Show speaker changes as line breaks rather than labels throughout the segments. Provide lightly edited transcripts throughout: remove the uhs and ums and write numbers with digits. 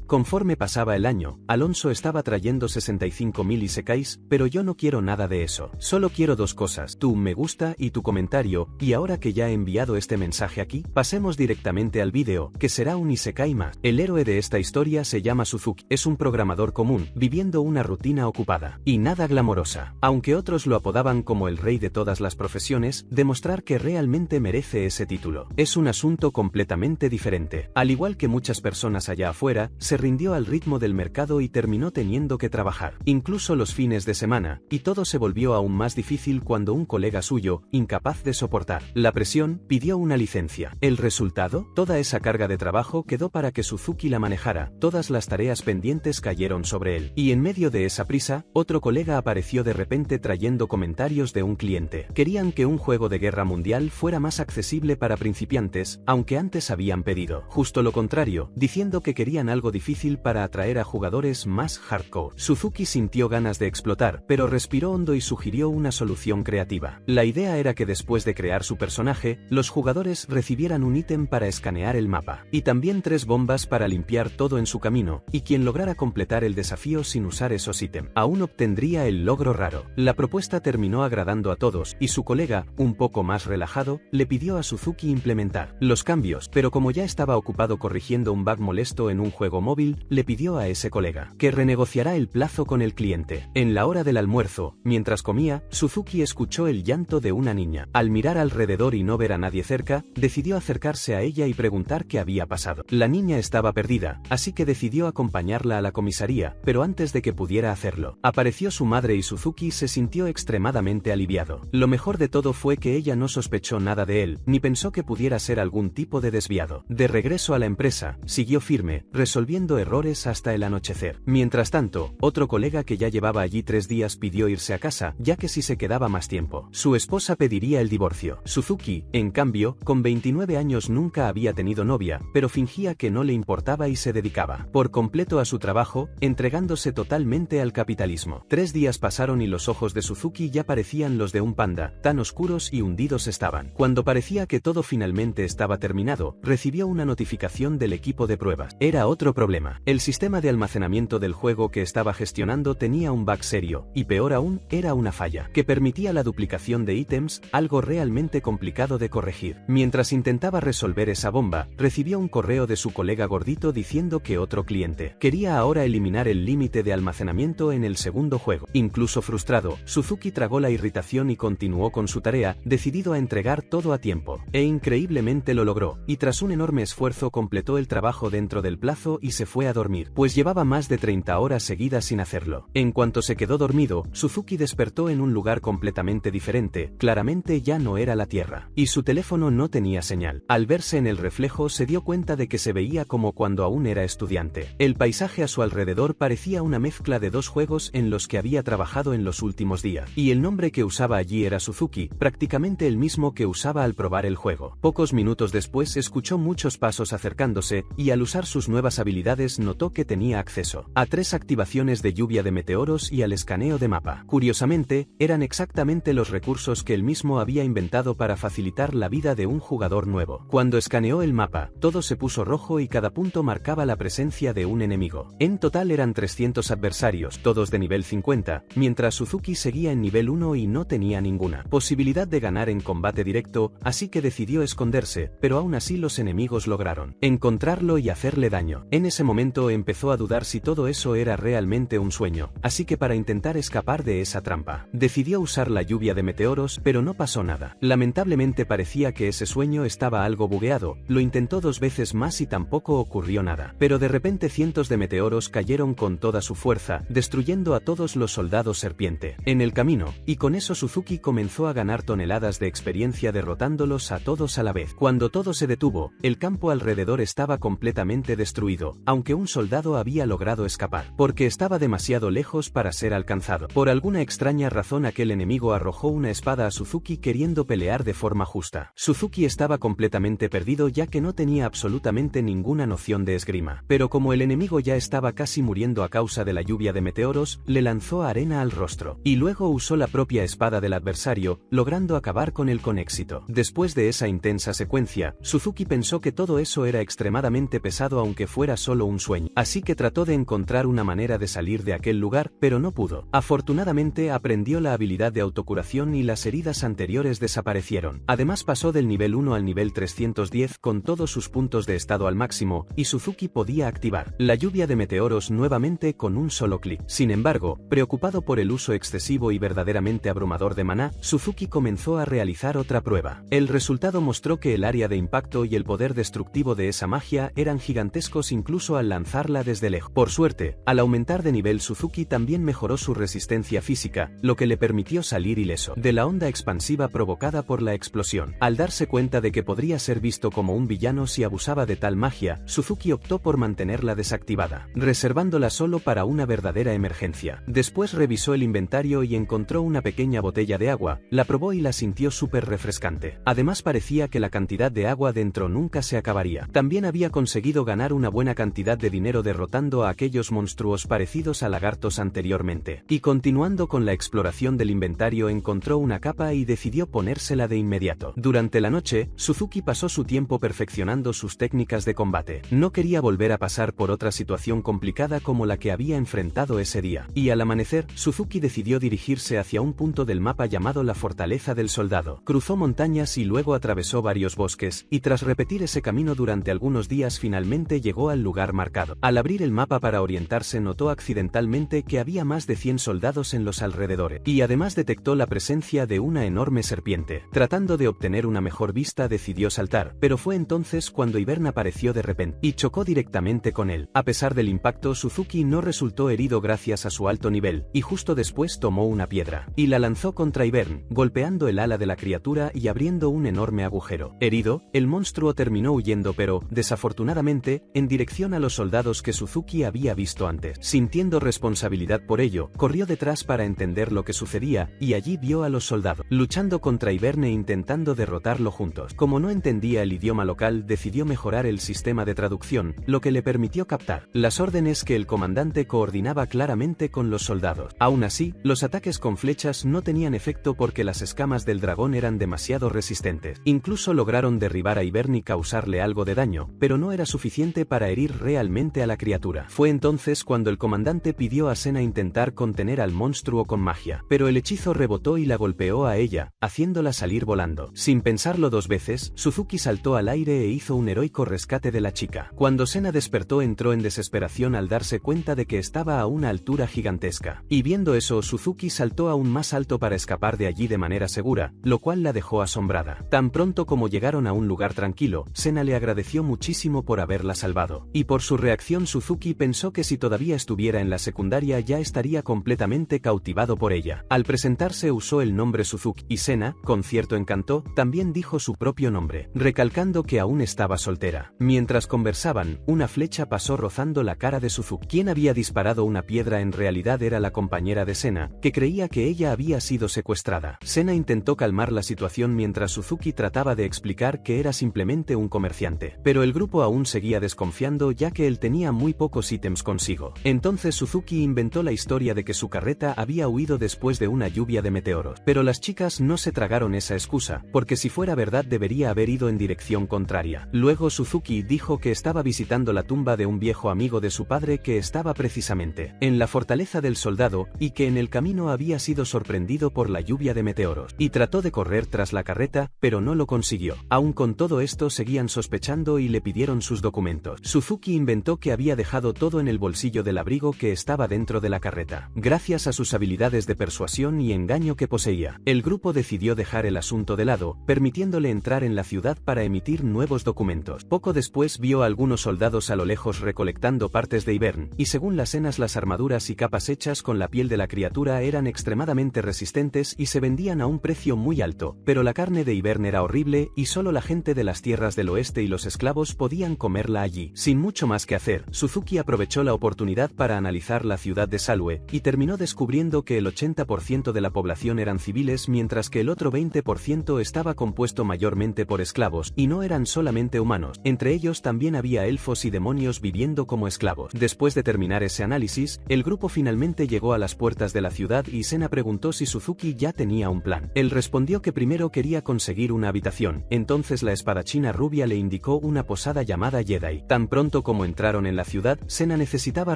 Conforme pasaba el año, Alonso estaba trayendo 65.000 isekais, pero yo no quiero nada de eso. Solo quiero dos cosas, tu me gusta y tu comentario, y ahora que ya he enviado este mensaje aquí, pasemos directamente al vídeo, que será un isekai más. El héroe de esta historia se llama Suzuki, es un programador común, viviendo una rutina ocupada, y nada glamorosa. Aunque otros lo apodaban como el rey de todas las profesiones, demostrar que realmente merece ese título. Es un asunto completamente diferente. Al igual que muchas personas allá afuera, se rindió al ritmo del mercado y terminó teniendo que trabajar, incluso los fines de semana, y todo se volvió aún más difícil cuando un colega suyo, incapaz de soportar la presión, pidió una licencia. ¿El resultado? Toda esa carga de trabajo quedó para que Suzuki la manejara, todas las tareas pendientes cayeron sobre él, y en medio de esa prisa, otro colega apareció de repente trayendo comentarios de un cliente. Querían que un juego de guerra mundial fuera más accesible para principiantes, aunque antes habían pedido justo lo contrario, diciendo que querían algo difícil para atraer a jugadores más hardcore. Suzuki sintió ganas de explotar, pero respiró hondo y sugirió una solución creativa. La idea era que después de crear su personaje, los jugadores recibieran un ítem para escanear el mapa, y también 3 bombas para limpiar todo en su camino, y quien lograra completar el desafío sin usar esos ítems, aún obtendría el logro raro. La propuesta terminó agradando a todos, y su colega, un poco más relajado, le pidió a Suzuki implementar los cambios, pero como ya estaba ocupado corrigiendo un bug molesto en un juego móvil, le pidió a ese colega que renegociará el plazo con el cliente. En la hora del almuerzo, mientras comía, Suzuki escuchó el llanto de una niña. Al mirar alrededor y no ver a nadie cerca, decidió acercarse a ella y preguntar qué había pasado. La niña estaba perdida, así que decidió acompañarla a la comisaría, pero antes de que pudiera hacerlo, apareció su madre y Suzuki se sintió extremadamente aliviado. Lo mejor de todo fue que ella no sospechó nada de él, ni pensó que pudiera ser algún tipo de desviado. De regreso a la empresa, siguió firme, resolviendo errores hasta el anochecer. Mientras tanto, otro colega que ya llevaba allí 3 días pidió irse a casa, ya que si se quedaba más tiempo, su esposa pediría el divorcio. Suzuki, en cambio, con 29 años nunca había tenido novia, pero fingía que no le importaba y se dedicaba por completo a su trabajo, entregándose totalmente al capitalismo. 3 días pasaron y los ojos de Suzuki ya parecían los de un panda, tan oscuros y hundidos estaban. Cuando parecía que todo finalmente estaba terminado, recibió una notificación del equipo de pruebas. Era otro problema. El sistema de almacenamiento del juego que estaba gestionando tenía un bug serio, y peor aún, era una falla, que permitía la duplicación de ítems, algo realmente complicado de corregir. Mientras intentaba resolver esa bomba, recibió un correo de su colega gordito diciendo que otro cliente quería ahora eliminar el límite de almacenamiento en el segundo juego. Incluso frustrado, Suzuki tragó la irritación y continuó con su tarea, decidido a entregar todo a tiempo. E increíblemente lo logró, y tras un enorme esfuerzo completó el trabajo dentro del plazo y se fue a dormir, pues llevaba más de 30 horas seguidas sin hacerlo. En cuanto se quedó dormido, Suzuki despertó en un lugar completamente diferente, claramente ya no era la Tierra, y su teléfono no tenía señal. Al verse en el reflejo se dio cuenta de que se veía como cuando aún era estudiante. El paisaje a su alrededor parecía una mezcla de 2 juegos en los que había trabajado en los últimos días, y el nombre que usaba allí era Suzuki, prácticamente el mismo que usaba al probar el juego. Pocos minutos después escuchó muchos pasos acercándose, y al usar sus nuevas habilidades notó que tenía acceso a 3 activaciones de lluvia de meteoros y al escaneo de mapa. Curiosamente, eran exactamente los recursos que él mismo había inventado para facilitar la vida de un jugador nuevo. Cuando escaneó el mapa, todo se puso rojo y cada punto marcaba la presencia de un enemigo. En total eran 300 adversarios, todos de nivel 50, mientras Suzuki seguía en nivel 1 y no tenía ninguna posibilidad de ganar en combate directo, así que decidió esconderse, pero aún así los enemigos lograron encontrarlo y hacerle daño. En ese momento empezó a dudar si todo eso era realmente un sueño, así que para intentar escapar de esa trampa, decidió usar la lluvia de meteoros, pero no pasó nada. Lamentablemente parecía que ese sueño estaba algo bugueado, lo intentó 2 veces más y tampoco ocurrió nada. Pero de repente cientos de meteoros cayeron con toda su fuerza, destruyendo a todos los soldados serpiente en el camino, y con eso Suzuki comenzó a ganar toneladas de experiencia derrotándolos a todos a la vez. Cuando todo se detuvo, el campo alrededor estaba completamente destruido, aunque un soldado había logrado escapar, porque estaba demasiado lejos para ser alcanzado. Por alguna extraña razón aquel enemigo arrojó una espada a Suzuki queriendo pelear de forma justa. Suzuki estaba completamente perdido ya que no tenía absolutamente ninguna noción de esgrima, pero como el enemigo ya estaba casi muriendo a causa de la lluvia de meteoros, le lanzó arena al rostro, y luego usó la propia espada del adversario, logrando acabar con él con éxito. Después de esa intensa secuencia, Suzuki pensó que todo eso era extremadamente pesado aunque fuera solo solo un sueño. Así que trató de encontrar una manera de salir de aquel lugar, pero no pudo. Afortunadamente aprendió la habilidad de autocuración y las heridas anteriores desaparecieron. Además pasó del nivel 1 al nivel 310 con todos sus puntos de estado al máximo, y Suzuki podía activar la lluvia de meteoros nuevamente con un solo clic. Sin embargo, preocupado por el uso excesivo y verdaderamente abrumador de maná, Suzuki comenzó a realizar otra prueba. El resultado mostró que el área de impacto y el poder destructivo de esa magia eran gigantescos incluso al lanzarla desde lejos. Por suerte, al aumentar de nivel Suzuki también mejoró su resistencia física, lo que le permitió salir ileso de la onda expansiva provocada por la explosión. Al darse cuenta de que podría ser visto como un villano si abusaba de tal magia, Suzuki optó por mantenerla desactivada, reservándola solo para una verdadera emergencia. Después revisó el inventario y encontró una pequeña botella de agua, la probó y la sintió súper refrescante. Además parecía que la cantidad de agua dentro nunca se acabaría. También había conseguido ganar una buena cantidad de dinero derrotando a aquellos monstruos parecidos a lagartos anteriormente. Y continuando con la exploración del inventario encontró una capa y decidió ponérsela de inmediato. Durante la noche, Suzuki pasó su tiempo perfeccionando sus técnicas de combate. No quería volver a pasar por otra situación complicada como la que había enfrentado ese día. Y al amanecer, Suzuki decidió dirigirse hacia un punto del mapa llamado la Fortaleza del Soldado. Cruzó montañas y luego atravesó varios bosques, y tras repetir ese camino durante algunos días finalmente llegó al lugar marcado. Al abrir el mapa para orientarse notó accidentalmente que había más de 100 soldados en los alrededores, y además detectó la presencia de una enorme serpiente. Tratando de obtener una mejor vista decidió saltar, pero fue entonces cuando Ivern apareció de repente, y chocó directamente con él. A pesar del impacto, Suzuki no resultó herido gracias a su alto nivel, y justo después tomó una piedra, y la lanzó contra Ivern, golpeando el ala de la criatura y abriendo un enorme agujero. Herido, el monstruo terminó huyendo pero, desafortunadamente, en dirección a los soldados que Suzuki había visto antes. Sintiendo responsabilidad por ello, corrió detrás para entender lo que sucedía, y allí vio a los soldados luchando contra Ivern e intentando derrotarlo juntos. Como no entendía el idioma local, decidió mejorar el sistema de traducción, lo que le permitió captar las órdenes que el comandante coordinaba claramente con los soldados. Aún así, los ataques con flechas no tenían efecto porque las escamas del dragón eran demasiado resistentes. Incluso lograron derribar a Ivern y causarle algo de daño, pero no era suficiente para herir realmente a la criatura. Fue entonces cuando el comandante pidió a Sena intentar contener al monstruo con magia, pero el hechizo rebotó y la golpeó a ella, haciéndola salir volando. Sin pensarlo dos veces, Suzuki saltó al aire e hizo un heroico rescate de la chica. Cuando Sena despertó entró en desesperación al darse cuenta de que estaba a una altura gigantesca. Y viendo eso, Suzuki saltó aún más alto para escapar de allí de manera segura, lo cual la dejó asombrada. Tan pronto como llegaron a un lugar tranquilo, Sena le agradeció muchísimo por haberla salvado. Y por su reacción Suzuki pensó que si todavía estuviera en la secundaria ya estaría completamente cautivado por ella. Al presentarse usó el nombre Suzuki, y Sena, con cierto encanto, también dijo su propio nombre, recalcando que aún estaba soltera. Mientras conversaban, una flecha pasó rozando la cara de Suzuki. Quien había disparado una piedra en realidad era la compañera de Sena, que creía que ella había sido secuestrada. Sena intentó calmar la situación mientras Suzuki trataba de explicar que era simplemente un comerciante, pero el grupo aún seguía desconfiando ya que él tenía muy pocos ítems consigo. Entonces Suzuki inventó la historia de que su carreta había huido después de una lluvia de meteoros, pero las chicas no se tragaron esa excusa, porque si fuera verdad debería haber ido en dirección contraria. Luego Suzuki dijo que estaba visitando la tumba de un viejo amigo de su padre que estaba precisamente en la Fortaleza del Soldado, y que en el camino había sido sorprendido por la lluvia de meteoros, y trató de correr tras la carreta, pero no lo consiguió. Aún con todo esto seguían sospechando y le pidieron sus documentos. Suzuki inventó que había dejado todo en el bolsillo del abrigo que estaba dentro de la carreta. Gracias a sus habilidades de persuasión y engaño que poseía, el grupo decidió dejar el asunto de lado, permitiéndole entrar en la ciudad para emitir nuevos documentos. Poco después vio a algunos soldados a lo lejos recolectando partes de Ivern, y según las escenas las armaduras y capas hechas con la piel de la criatura eran extremadamente resistentes y se vendían a un precio muy alto, pero la carne de Ivern era horrible y solo la gente de las tierras del oeste y los esclavos podían comerla allí. Sin mucho más que hacer, Suzuki aprovechó la oportunidad para analizar la ciudad de Salwe, y terminó descubriendo que el 80% de la población eran civiles mientras que el otro 20% estaba compuesto mayormente por esclavos, y no eran solamente humanos, entre ellos también había elfos y demonios viviendo como esclavos. Después de terminar ese análisis, el grupo finalmente llegó a las puertas de la ciudad y Sena preguntó si Suzuki ya tenía un plan. Él respondió que primero quería conseguir una habitación, entonces la espadachina rubia le indicó una posada llamada Jedi. Tan pronto cómo entraron en la ciudad, Sena necesitaba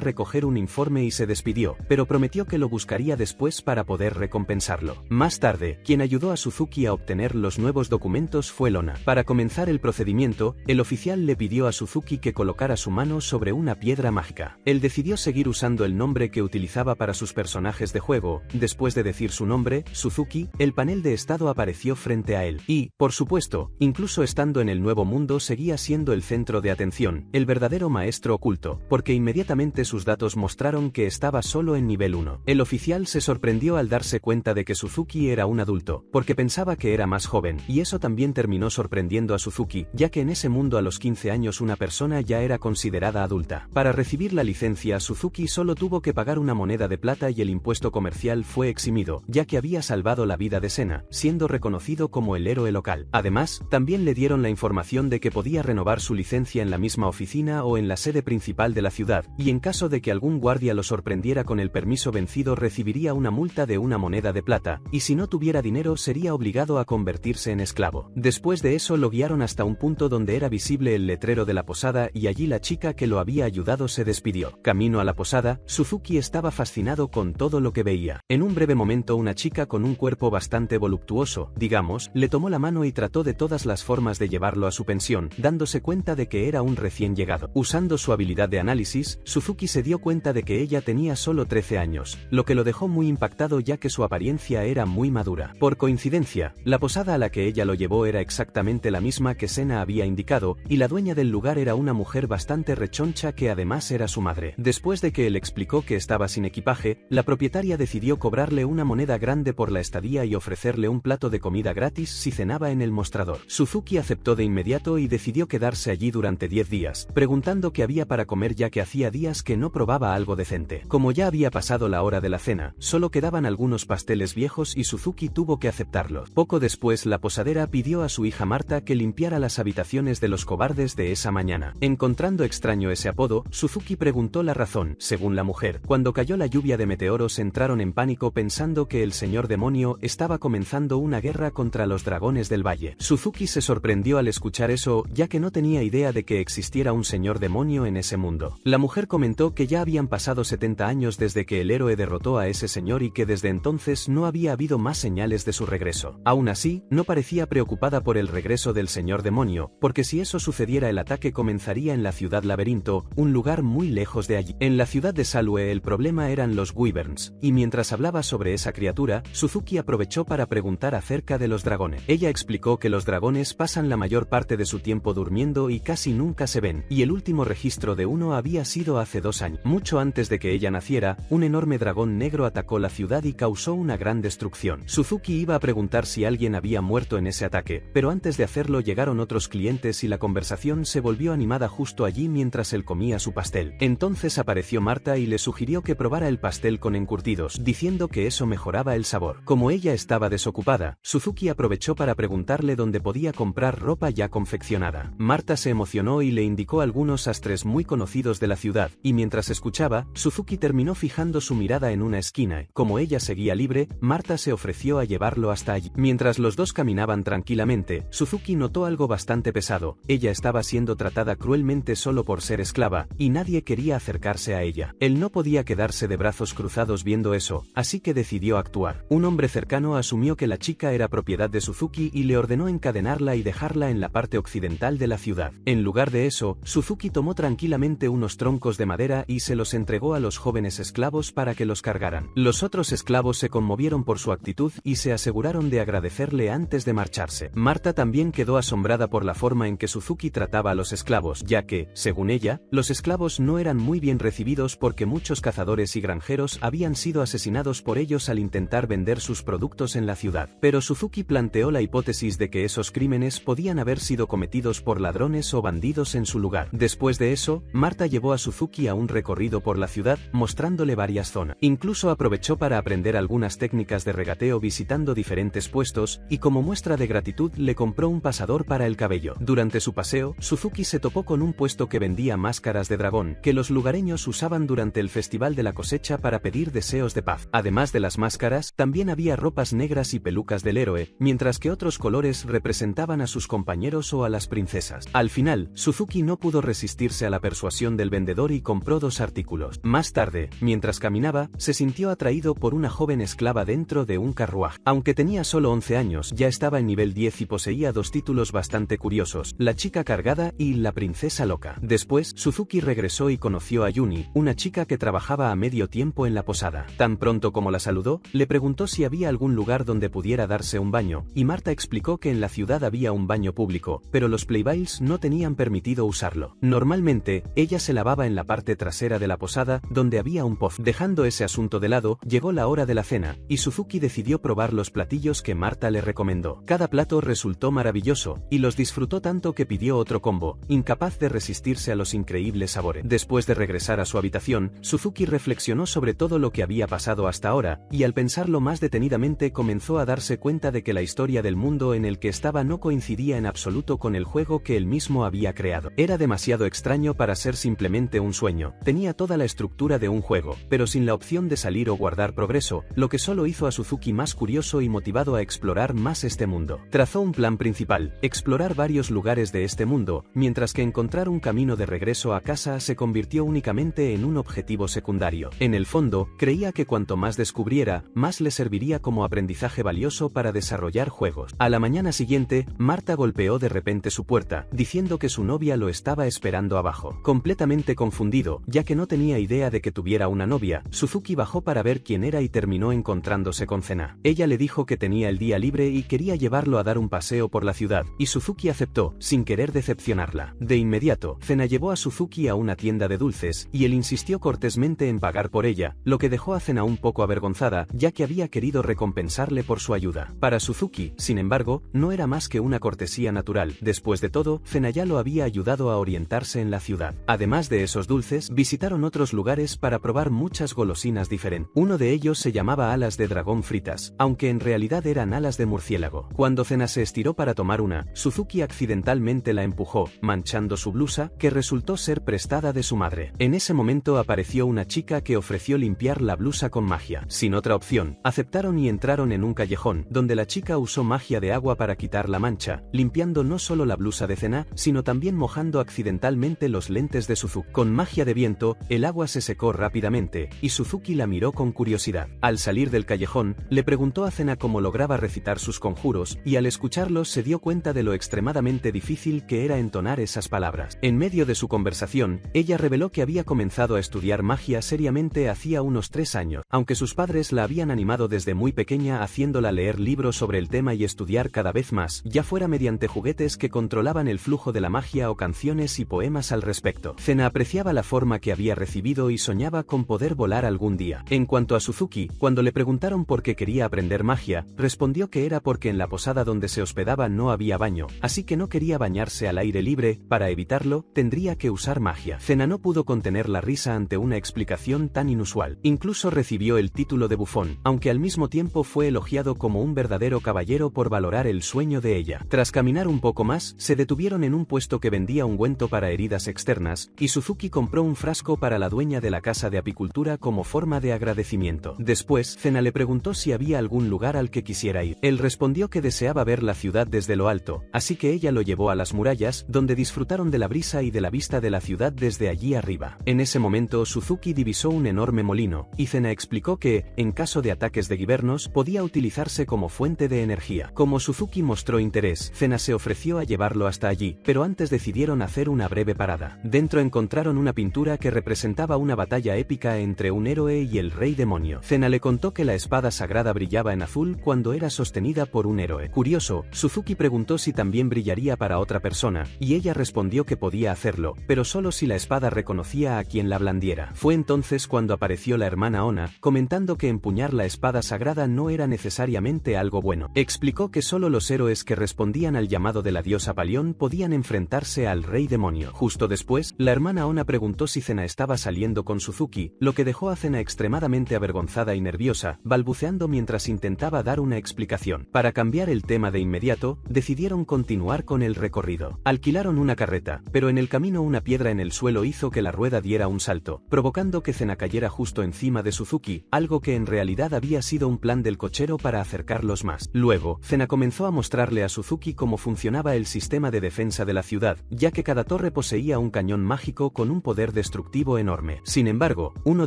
recoger un informe y se despidió, pero prometió que lo buscaría después para poder recompensarlo. Más tarde, quien ayudó a Suzuki a obtener los nuevos documentos fue Lona. Para comenzar el procedimiento, el oficial le pidió a Suzuki que colocara su mano sobre una piedra mágica. Él decidió seguir usando el nombre que utilizaba para sus personajes de juego. Después de decir su nombre, Suzuki, el panel de estado apareció frente a él. Y, por supuesto, incluso estando en el nuevo mundo seguía siendo el centro de atención, el verdadero maestro oculto, porque inmediatamente sus datos mostraron que estaba solo en nivel 1. El oficial se sorprendió al darse cuenta de que Suzuki era un adulto, porque pensaba que era más joven, y eso también terminó sorprendiendo a Suzuki, ya que en ese mundo a los 15 años una persona ya era considerada adulta. Para recibir la licencia, Suzuki solo tuvo que pagar una moneda de plata y el impuesto comercial fue eximido, ya que había salvado la vida de Sena, siendo reconocido como el héroe local. Además, también le dieron la información de que podía renovar su licencia en la misma oficina o en la sede principal de la ciudad, y en caso de que algún guardia lo sorprendiera con el permiso vencido recibiría una multa de una moneda de plata, y si no tuviera dinero sería obligado a convertirse en esclavo. Después de eso lo guiaron hasta un punto donde era visible el letrero de la posada y allí la chica que lo había ayudado se despidió. Camino a la posada, Suzuki estaba fascinado con todo lo que veía. En un breve momento una chica con un cuerpo bastante voluptuoso, digamos, le tomó la mano y trató de todas las formas de llevarlo a su pensión, dándose cuenta de que era un recién llegado. Usando su habilidad de análisis, Suzuki se dio cuenta de que ella tenía solo 13 años, lo que lo dejó muy impactado ya que su apariencia era muy madura. Por coincidencia, la posada a la que ella lo llevó era exactamente la misma que Sena había indicado, y la dueña del lugar era una mujer bastante rechoncha que además era su madre. Después de que él explicó que estaba sin equipaje, la propietaria decidió cobrarle una moneda grande por la estadía y ofrecerle un plato de comida gratis si cenaba en el mostrador. Suzuki aceptó de inmediato y decidió quedarse allí durante 10 días, preguntando qué había para comer ya que hacía días que no probaba algo decente. Como ya había pasado la hora de la cena, solo quedaban algunos pasteles viejos y Suzuki tuvo que aceptarlos. Poco después la posadera pidió a su hija Marta que limpiara las habitaciones de los cobardes de esa mañana. Encontrando extraño ese apodo, Suzuki preguntó la razón. Según la mujer, cuando cayó la lluvia de meteoros entraron en pánico pensando que el señor demonio estaba comenzando una guerra contra los dragones del valle. Suzuki se sorprendió al escuchar eso, ya que no tenía idea de que existiera un señor demonio en ese mundo. La mujer comentó que ya habían pasado 70 años desde que el héroe derrotó a ese señor y que desde entonces no había habido más señales de su regreso. Aún así, no parecía preocupada por el regreso del señor demonio, porque si eso sucediera el ataque comenzaría en la ciudad laberinto, un lugar muy lejos de allí. En la ciudad de Salwe el problema eran los wyverns, y mientras hablaba sobre esa criatura, Suzuki aprovechó para preguntar acerca de los dragones. Ella explicó que los dragones pasan la mayor parte de su tiempo durmiendo y casi nunca se ven, y el último registro de uno había sido hace 2 años. Mucho antes de que ella naciera, un enorme dragón negro atacó la ciudad y causó una gran destrucción. Suzuki iba a preguntar si alguien había muerto en ese ataque, pero antes de hacerlo llegaron otros clientes y la conversación se volvió animada justo allí mientras él comía su pastel. Entonces apareció Marta y le sugirió que probara el pastel con encurtidos, diciendo que eso mejoraba el sabor. Como ella estaba desocupada, Suzuki aprovechó para preguntarle dónde podía comprar ropa ya confeccionada. Marta se emocionó y le indicó algunos sastres muy conocidos de la ciudad, y mientras escuchaba, Suzuki terminó fijando su mirada en una esquina. Como ella seguía libre, Marta se ofreció a llevarlo hasta allí. Mientras los dos caminaban tranquilamente, Suzuki notó algo bastante pesado. Ella estaba siendo tratada cruelmente solo por ser esclava, y nadie quería acercarse a ella. Él no podía quedarse de brazos cruzados viendo eso, así que decidió actuar. Un hombre cercano asumió que la chica era propiedad de Suzuki y le ordenó encadenarla y dejarla en la parte occidental de la ciudad. En lugar de eso, Suzuki tomó tranquilamente unos troncos de madera y se los entregó a los jóvenes esclavos para que los cargaran. Los otros esclavos se conmovieron por su actitud y se aseguraron de agradecerle antes de marcharse. Marta también quedó asombrada por la forma en que Suzuki trataba a los esclavos, ya que, según ella, los esclavos no eran muy bien recibidos porque muchos cazadores y granjeros habían sido asesinados por ellos al intentar vender sus productos en la ciudad. Pero Suzuki planteó la hipótesis de que esos crímenes podían haber sido cometidos por ladrones o bandidos en su lugar. Después de eso, Marta llevó a Suzuki a un recorrido por la ciudad, mostrándole varias zonas. Incluso aprovechó para aprender algunas técnicas de regateo visitando diferentes puestos, y como muestra de gratitud le compró un pasador para el cabello. Durante su paseo, Suzuki se topó con un puesto que vendía máscaras de dragón, que los lugareños usaban durante el festival de la cosecha para pedir deseos de paz. Además de las máscaras, también había ropas negras y pelucas del héroe, mientras que otros colores representaban a sus compañeros o a las princesas. Al final, Suzuki no pudo resistir resistirse a la persuasión del vendedor y compró 2 artículos. Más tarde, mientras caminaba, se sintió atraído por una joven esclava dentro de un carruaje. Aunque tenía solo 11 años, ya estaba en nivel 10 y poseía 2 títulos bastante curiosos: La chica cargada y La princesa loca. Después, Suzuki regresó y conoció a Yuni, una chica que trabajaba a medio tiempo en la posada. Tan pronto como la saludó, le preguntó si había algún lugar donde pudiera darse un baño, y Marta explicó que en la ciudad había un baño público, pero los Playboys no tenían permitido usarlo. Normalmente, ella se lavaba en la parte trasera de la posada, donde había un pozo. Dejando ese asunto de lado, llegó la hora de la cena, y Suzuki decidió probar los platillos que Marta le recomendó. Cada plato resultó maravilloso, y los disfrutó tanto que pidió otro combo, incapaz de resistirse a los increíbles sabores. Después de regresar a su habitación, Suzuki reflexionó sobre todo lo que había pasado hasta ahora, y al pensarlo más detenidamente comenzó a darse cuenta de que la historia del mundo en el que estaba no coincidía en absoluto con el juego que él mismo había creado. Era demasiado extraño para ser simplemente un sueño. Tenía toda la estructura de un juego, pero sin la opción de salir o guardar progreso, lo que solo hizo a Suzuki más curioso y motivado a explorar más este mundo. Trazó un plan principal: explorar varios lugares de este mundo, mientras que encontrar un camino de regreso a casa se convirtió únicamente en un objetivo secundario. En el fondo, creía que cuanto más descubriera, más le serviría como aprendizaje valioso para desarrollar juegos. A la mañana siguiente, Marta golpeó de repente su puerta, diciendo que su novia lo estaba esperando abajo. Completamente confundido, ya que no tenía idea de que tuviera una novia, Suzuki bajó para ver quién era y terminó encontrándose con Cena. Ella le dijo que tenía el día libre y quería llevarlo a dar un paseo por la ciudad, y Suzuki aceptó, sin querer decepcionarla. De inmediato, Cena llevó a Suzuki a una tienda de dulces, y él insistió cortésmente en pagar por ella, lo que dejó a Cena un poco avergonzada, ya que había querido recompensarle por su ayuda. Para Suzuki, sin embargo, no era más que una cortesía natural. Después de todo, Cena ya lo había ayudado a orientarse en la ciudad. Además de esos dulces, visitaron otros lugares para probar muchas golosinas diferentes. Uno de ellos se llamaba alas de dragón fritas, aunque en realidad eran alas de murciélago. Cuando Cena se estiró para tomar una, Suzuki accidentalmente la empujó, manchando su blusa, que resultó ser prestada de su madre. En ese momento apareció una chica que ofreció limpiar la blusa con magia. Sin otra opción, aceptaron y entraron en un callejón, donde la chica usó magia de agua para quitar la mancha, limpiando no solo la blusa de Cena, sino también mojando accidentalmente los lentes de Suzuki. Con magia de viento, el agua se secó rápidamente, y Suzuki la miró con curiosidad. Al salir del callejón, le preguntó a Cena cómo lograba recitar sus conjuros, y al escucharlos se dio cuenta de lo extremadamente difícil que era entonar esas palabras. En medio de su conversación, ella reveló que había comenzado a estudiar magia seriamente hacía unos 3 años, aunque sus padres la habían animado desde muy pequeña haciéndola leer libros sobre el tema y estudiar cada vez más, ya fuera mediante juguetes que controlaban el flujo de la magia o canciones y poemas al respecto. Cena apreciaba la forma que había recibido y soñaba con poder volar algún día. En cuanto a Suzuki, cuando le preguntaron por qué quería aprender magia, respondió que era porque en la posada donde se hospedaba no había baño, así que no quería bañarse al aire libre. Para evitarlo, tendría que usar magia. Cena no pudo contener la risa ante una explicación tan inusual. Incluso recibió el título de bufón, aunque al mismo tiempo fue elogiado como un verdadero caballero por valorar el sueño de ella. Tras caminar un poco más, se detuvieron en un puesto que vendía ungüento para heridas externas, y Suzuki compró un frasco para la dueña de la casa de apicultura como forma de agradecimiento. Después, Cena le preguntó si había algún lugar al que quisiera ir. Él respondió que deseaba ver la ciudad desde lo alto, así que ella lo llevó a las murallas, donde disfrutaron de la brisa y de la vista de la ciudad desde allí arriba. En ese momento Suzuki divisó un enorme molino, y Cena explicó que, en caso de ataques de givernos, podía utilizarse como fuente de energía. Como Suzuki mostró interés, Cena se ofreció a llevarlo hasta allí, pero antes decidieron hacer una breve parada. Dentro encontraron una pintura que representaba una batalla épica entre un héroe y el rey demonio. Cena le contó que la espada sagrada brillaba en azul cuando era sostenida por un héroe. Curioso, Suzuki preguntó si también brillaría para otra persona, y ella respondió que podía hacerlo, pero solo si la espada reconocía a quien la blandiera. Fue entonces cuando apareció la hermana Ona, comentando que empuñar la espada sagrada no era necesariamente algo bueno. Explicó que solo los héroes que respondían al llamado de la diosa Palión podían enfrentarse al rey demonio. Justo después, la hermana Ona preguntó si Cena estaba saliendo con Suzuki, lo que dejó a Cena extremadamente avergonzada y nerviosa, balbuceando mientras intentaba dar una explicación. Para cambiar el tema de inmediato, decidieron continuar con el recorrido. Alquilaron una carreta, pero en el camino una piedra en el suelo hizo que la rueda diera un salto, provocando que Cena cayera justo encima de Suzuki, algo que en realidad había sido un plan del cochero para acercarlos más. Luego, Cena comenzó a mostrarle a Suzuki cómo funcionaba el sistema de defensa de la ciudad, ya que cada torre torre poseía un cañón mágico con un poder destructivo enorme. Sin embargo, uno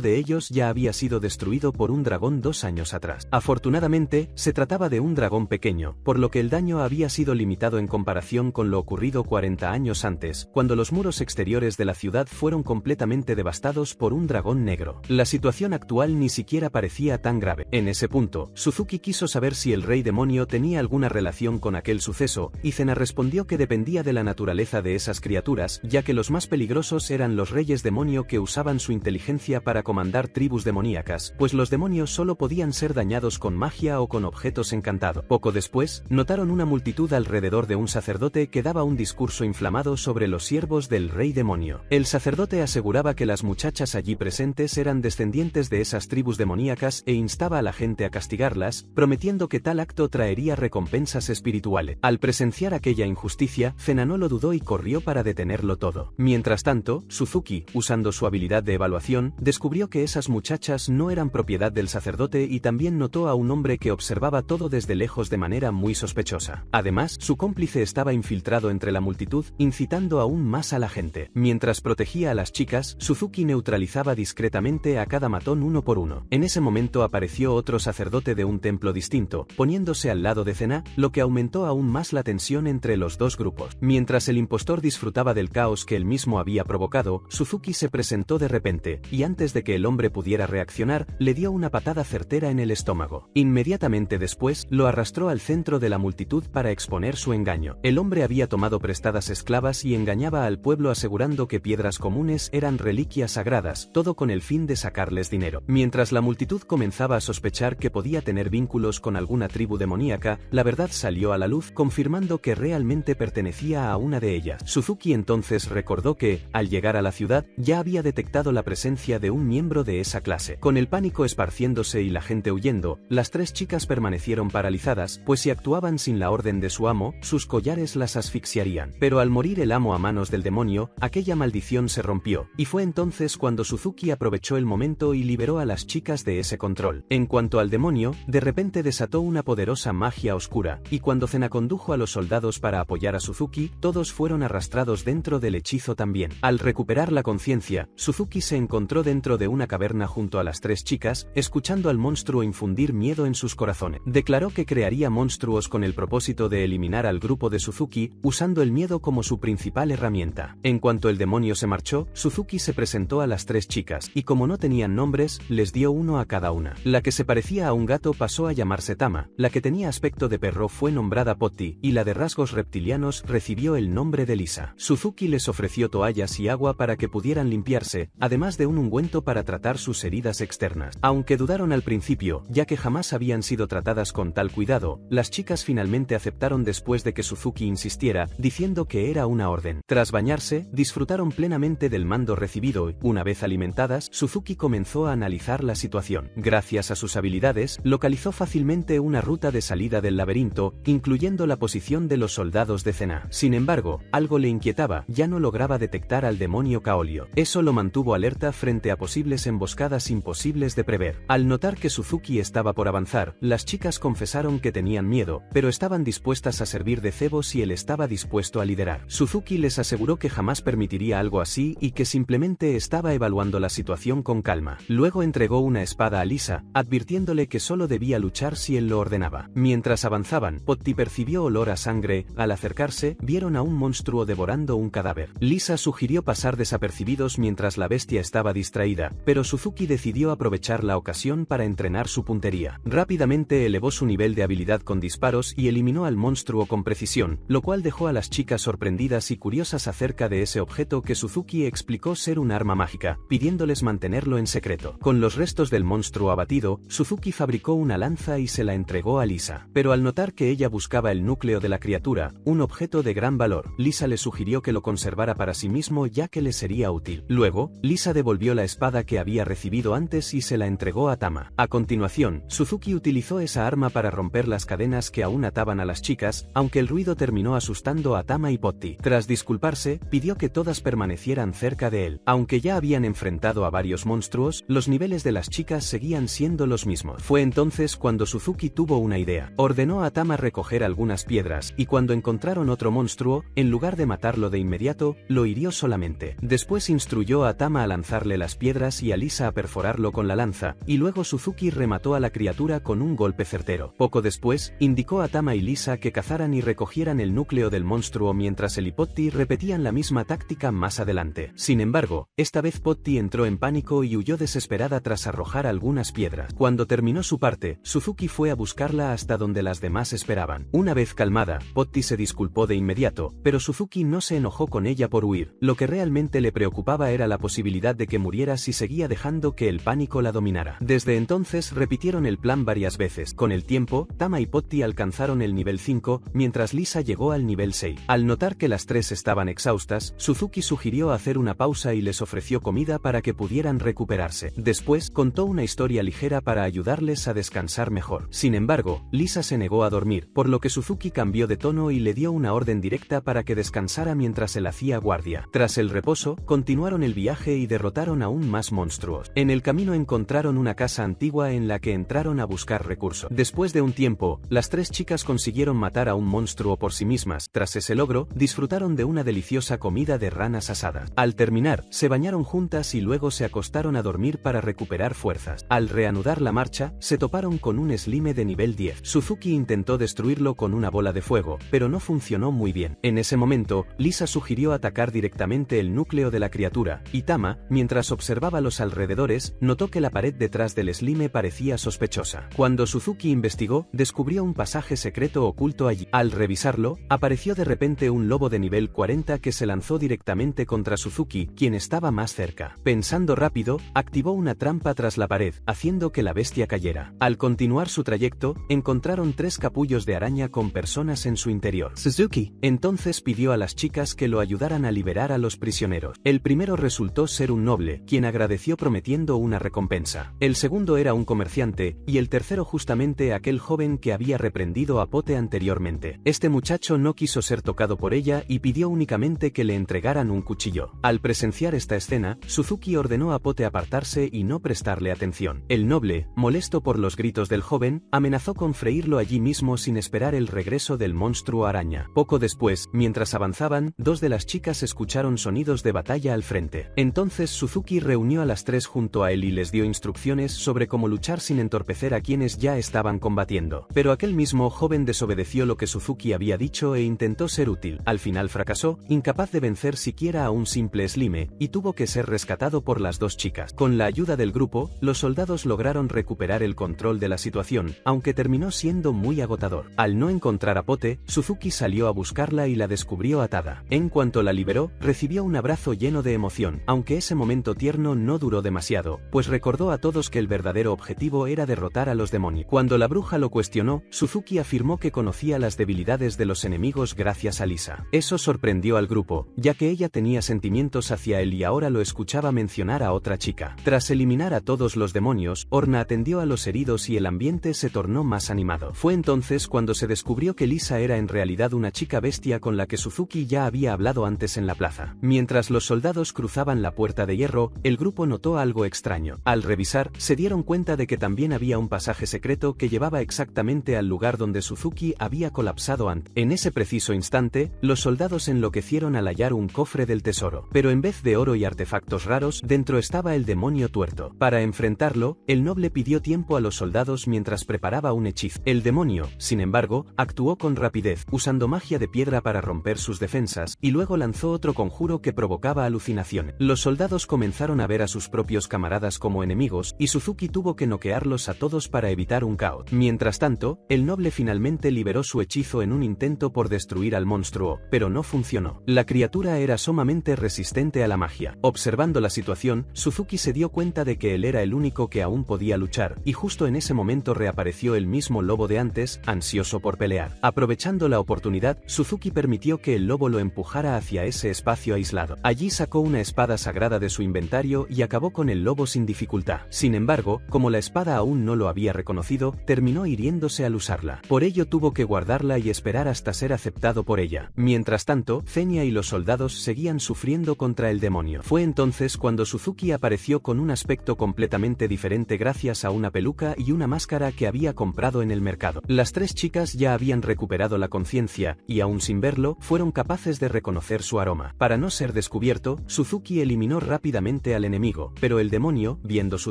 de ellos ya había sido destruido por un dragón 2 años atrás. Afortunadamente, se trataba de un dragón pequeño, por lo que el daño había sido limitado en comparación con lo ocurrido 40 años antes, cuando los muros exteriores de la ciudad fueron completamente devastados por un dragón negro. La situación actual ni siquiera parecía tan grave. En ese punto, Suzuki quiso saber si el rey demonio tenía alguna relación con aquel suceso, y Zena respondió que dependía de la naturaleza de esas criaturas, ya que los más peligrosos eran los reyes demonio que usaban su inteligencia para comandar tribus demoníacas, pues los demonios solo podían ser dañados con magia o con objetos encantados. Poco después, notaron una multitud alrededor de un sacerdote que daba un discurso inflamado sobre los siervos del rey demonio. El sacerdote aseguraba que las muchachas allí presentes eran descendientes de esas tribus demoníacas e instaba a la gente a castigarlas, prometiendo que tal acto traería recompensas espirituales. Al presenciar aquella injusticia, Zena no lo dudó y corrió para detenerlo todo. Mientras tanto, Suzuki, usando su habilidad de evaluación, descubrió que esas muchachas no eran propiedad del sacerdote y también notó a un hombre que observaba todo desde lejos de manera muy sospechosa. Además, su cómplice estaba infiltrado entre la multitud, incitando aún más a la gente. Mientras protegía a las chicas, Suzuki neutralizaba discretamente a cada matón uno por uno. En ese momento apareció otro sacerdote de un templo distinto, poniéndose al lado de Zena, lo que aumentó aún más la tensión entre los dos grupos. Mientras el impostor disfrutaba del caos que él mismo había provocado, Suzuki se presentó de repente, y antes de que el hombre pudiera reaccionar, le dio una patada certera en el estómago. Inmediatamente después, lo arrastró al centro de la multitud para exponer su engaño. El hombre había tomado prestadas esclavas y engañaba al pueblo asegurando que piedras comunes eran reliquias sagradas, todo con el fin de sacarles dinero. Mientras la multitud comenzaba a sospechar que podía tener vínculos con alguna tribu demoníaca, la verdad salió a la luz, confirmando que realmente pertenecía a una de ellas. Suzuki entonces recordó que, al llegar a la ciudad, ya había detectado la presencia de un miembro de esa clase. Con el pánico esparciéndose y la gente huyendo, las tres chicas permanecieron paralizadas, pues si actuaban sin la orden de su amo, sus collares las asfixiarían. Pero al morir el amo a manos del demonio, aquella maldición se rompió, y fue entonces cuando Suzuki aprovechó el momento y liberó a las chicas de ese control. En cuanto al demonio, de repente desató una poderosa magia oscura, y cuando Zena condujo a los soldados para apoyar a Suzuki, todos fueron arrastrados dentro del hechizo también. Al recuperar la conciencia, Suzuki se encontró dentro de una caverna junto a las tres chicas, escuchando al monstruo infundir miedo en sus corazones. Declaró que crearía monstruos con el propósito de eliminar al grupo de Suzuki, usando el miedo como su principal herramienta. En cuanto el demonio se marchó, Suzuki se presentó a las tres chicas, y como no tenían nombres, les dio uno a cada una. La que se parecía a un gato pasó a llamarse Tama, la que tenía aspecto de perro fue nombrada Potti, y la de rasgos reptilianos recibió el nombre de Lisa. Suzuki les ofreció toallas y agua para que pudieran limpiarse, además de un ungüento para tratar sus heridas externas. Aunque dudaron al principio, ya que jamás habían sido tratadas con tal cuidado, las chicas finalmente aceptaron después de que Suzuki insistiera, diciendo que era una orden. Tras bañarse, disfrutaron plenamente del mando recibido y, una vez alimentadas, Suzuki comenzó a analizar la situación. Gracias a sus habilidades, localizó fácilmente una ruta de salida del laberinto, incluyendo la posición de los soldados de Zena. Sin embargo, algo le inquietaba, ya no lograba detectar al demonio Kaolio. Eso lo mantuvo alerta frente a posibles emboscadas imposibles de prever. Al notar que Suzuki estaba por avanzar, las chicas confesaron que tenían miedo, pero estaban dispuestas a servir de cebo si él estaba dispuesto a liderar. Suzuki les aseguró que jamás permitiría algo así y que simplemente estaba evaluando la situación con calma. Luego entregó una espada a Lisa, advirtiéndole que solo debía luchar si él lo ordenaba. Mientras avanzaban, Potti percibió olor a sangre. Al acercarse, vieron a un monstruo devorando un cadáver. Lisa sugirió pasar desapercibidos mientras la bestia estaba distraída, pero Suzuki decidió aprovechar la ocasión para entrenar su puntería. Rápidamente elevó su nivel de habilidad con disparos y eliminó al monstruo con precisión, lo cual dejó a las chicas sorprendidas y curiosas acerca de ese objeto que Suzuki explicó ser un arma mágica, pidiéndoles mantenerlo en secreto. Con los restos del monstruo abatido, Suzuki fabricó una lanza y se la entregó a Lisa. Pero al notar que ella buscaba el núcleo de la criatura, un objeto de gran valor, Lisa le sugirió que lo conservara para sí mismo ya que le sería útil. Luego, Lisa devolvió la espada que había recibido antes y se la entregó a Tama. A continuación, Suzuki utilizó esa arma para romper las cadenas que aún ataban a las chicas, aunque el ruido terminó asustando a Tama y Potti. Tras disculparse, pidió que todas permanecieran cerca de él. Aunque ya habían enfrentado a varios monstruos, los niveles de las chicas seguían siendo los mismos. Fue entonces cuando Suzuki tuvo una idea. Ordenó a Tama recoger algunas piedras, y cuando encontraron otro monstruo, en lugar de matarlo de inmediato, lo hirió solamente. Después instruyó a Tama a lanzarle las piedras y a Lisa a perforarlo con la lanza, y luego Suzuki remató a la criatura con un golpe certero. Poco después, indicó a Tama y Lisa que cazaran y recogieran el núcleo del monstruo mientras él y Potty repetían la misma táctica más adelante. Sin embargo, esta vez Potty entró en pánico y huyó desesperada tras arrojar algunas piedras. Cuando terminó su parte, Suzuki fue a buscarla hasta donde las demás esperaban. Una vez calmada, Potty se disculpó de inmediato, pero Suzuki no se enojó con ella por huir. Lo que realmente le preocupaba era la posibilidad de que muriera si seguía dejando que el pánico la dominara. Desde entonces repitieron el plan varias veces. Con el tiempo, Tama y Potty alcanzaron el nivel 5, mientras Lisa llegó al nivel 6. Al notar que las tres estaban exhaustas, Suzuki sugirió hacer una pausa y les ofreció comida para que pudieran recuperarse. Después, contó una historia ligera para ayudarles a descansar mejor. Sin embargo, Lisa se negó a dormir, por lo que Suzuki cambió de tono y le dio una orden directa para que descansara mientras él hacía guardia. Tras el reposo, continuaron el viaje y derrotaron aún más monstruos. En el camino encontraron una casa antigua en la que entraron a buscar recursos. Después de un tiempo, las tres chicas consiguieron matar a un monstruo por sí mismas. Tras ese logro, disfrutaron de una deliciosa comida de ranas asadas. Al terminar, se bañaron juntas y luego se acostaron a dormir para recuperar fuerzas. Al reanudar la marcha, se toparon con un slime de nivel 10. Suzuki intentó destruirlo con una bola de fuego, pero no funcionó muy bien. En ese momento, Lisa sugirió atacar directamente el núcleo de la criatura, y Tama, mientras observaba los alrededores, notó que la pared detrás del slime parecía sospechosa. Cuando Suzuki investigó, descubrió un pasaje secreto oculto allí. Al revisarlo, apareció de repente un lobo de nivel 40 que se lanzó directamente contra Suzuki, quien estaba más cerca. Pensando rápido, activó una trampa tras la pared, haciendo que la bestia cayera. Al continuar su trayecto, encontraron 3 capullos de araña con personas en su interior. Suzuki entonces pidió a las chicas que lo ayudaran a liberar a los prisioneros. El primero resultó ser un noble, quien agradeció prometiendo una recompensa. El segundo era un comerciante, y el tercero justamente aquel joven que había reprendido a Pote anteriormente. Este muchacho no quiso ser tocado por ella y pidió únicamente que le entregaran un cuchillo. Al presenciar esta escena, Suzuki ordenó a Pote apartarse y no prestarle atención. El noble, molesto por los gritos del joven, amenazó con freírlo allí mismo sin esperar el regreso del monstruo araña. Poco después, mientras avanzaban, 2 de las chicas escucharon sonidos de batalla al frente. Entonces Suzuki reunió a las 3 junto a él y les dio instrucciones sobre cómo luchar sin entorpecer a quienes ya estaban combatiendo. Pero aquel mismo joven desobedeció lo que Suzuki había dicho e intentó ser útil. Al final fracasó, incapaz de vencer siquiera a un simple slime, y tuvo que ser rescatado por las 2 chicas. Con la ayuda del grupo, los soldados lograron recuperar el control de la situación, aunque terminó siendo muy agotador. Al no encontrar a Pote, Suzuki salió a buscarla y la descubrió atada. En cuanto la liberó, recibió un abrazo lleno de emoción, aunque ese momento tierno no duró demasiado, pues recordó a todos que el verdadero objetivo era derrotar a los demonios. Cuando la bruja lo cuestionó, Suzuki afirmó que conocía las debilidades de los enemigos gracias a Lisa. Eso sorprendió al grupo, ya que ella tenía sentimientos hacia él y ahora lo escuchaba mencionar a otra chica. Tras eliminar a todos los demonios, Orna atendió a los heridos y el ambiente se tornó más animado. Fue entonces cuando se descubrió que Lisa era en realidad una chica bestia con la que Suzuki ya había hablado antes en la plaza. Mientras los soldados cruzaban la puerta de hierro, el grupo notó algo extraño. Al revisar, se dieron cuenta de que también había un pasaje secreto que llevaba exactamente al lugar donde Suzuki había colapsado antes. En ese preciso instante, los soldados enloquecieron al hallar un cofre del tesoro. Pero en vez de oro y artefactos raros, dentro estaba el demonio tuerto. Para enfrentarlo, el noble pidió tiempo a los soldados mientras preparaba un hechizo. El demonio, sin embargo, actuó con rapidez, usando magia de piedra para romper sus defensas, y luego lanzó otro conjuro que provocaba alucinaciones. Los soldados comenzaron a ver a sus propios camaradas como enemigos, y Suzuki tuvo que noquearlos a todos para evitar un caos. Mientras tanto, el noble finalmente liberó su hechizo en un intento por destruir al monstruo, pero no funcionó. La criatura era sumamente resistente a la magia. Observando la situación, Suzuki se dio cuenta de que él era el único que aún podía luchar, y justo en ese momento reapareció el mismo lobo de antes, ansioso por pelear. Aprovechando la oportunidad, Suzuki permitió que el lobo lo empujara hacia ese espacio aislado. Allí sacó una espada sagrada de su inventario y acabó con el lobo sin dificultad. Sin embargo, como la espada aún no lo había reconocido, terminó hiriéndose al usarla. Por ello tuvo que guardarla y esperar hasta ser aceptado por ella. Mientras tanto, Zenia y los soldados seguían sufriendo contra el demonio. Fue entonces cuando Suzuki apareció con un aspecto completamente diferente gracias a una peluca y una máscara que había comprado en el mercado. Las 3 chicas ya habían recuperado la conciencia, y aún sin verlo, fueron capaces de reconocer su aroma. Para no ser descubierto, Suzuki eliminó rápidamente al enemigo, pero el demonio, viendo su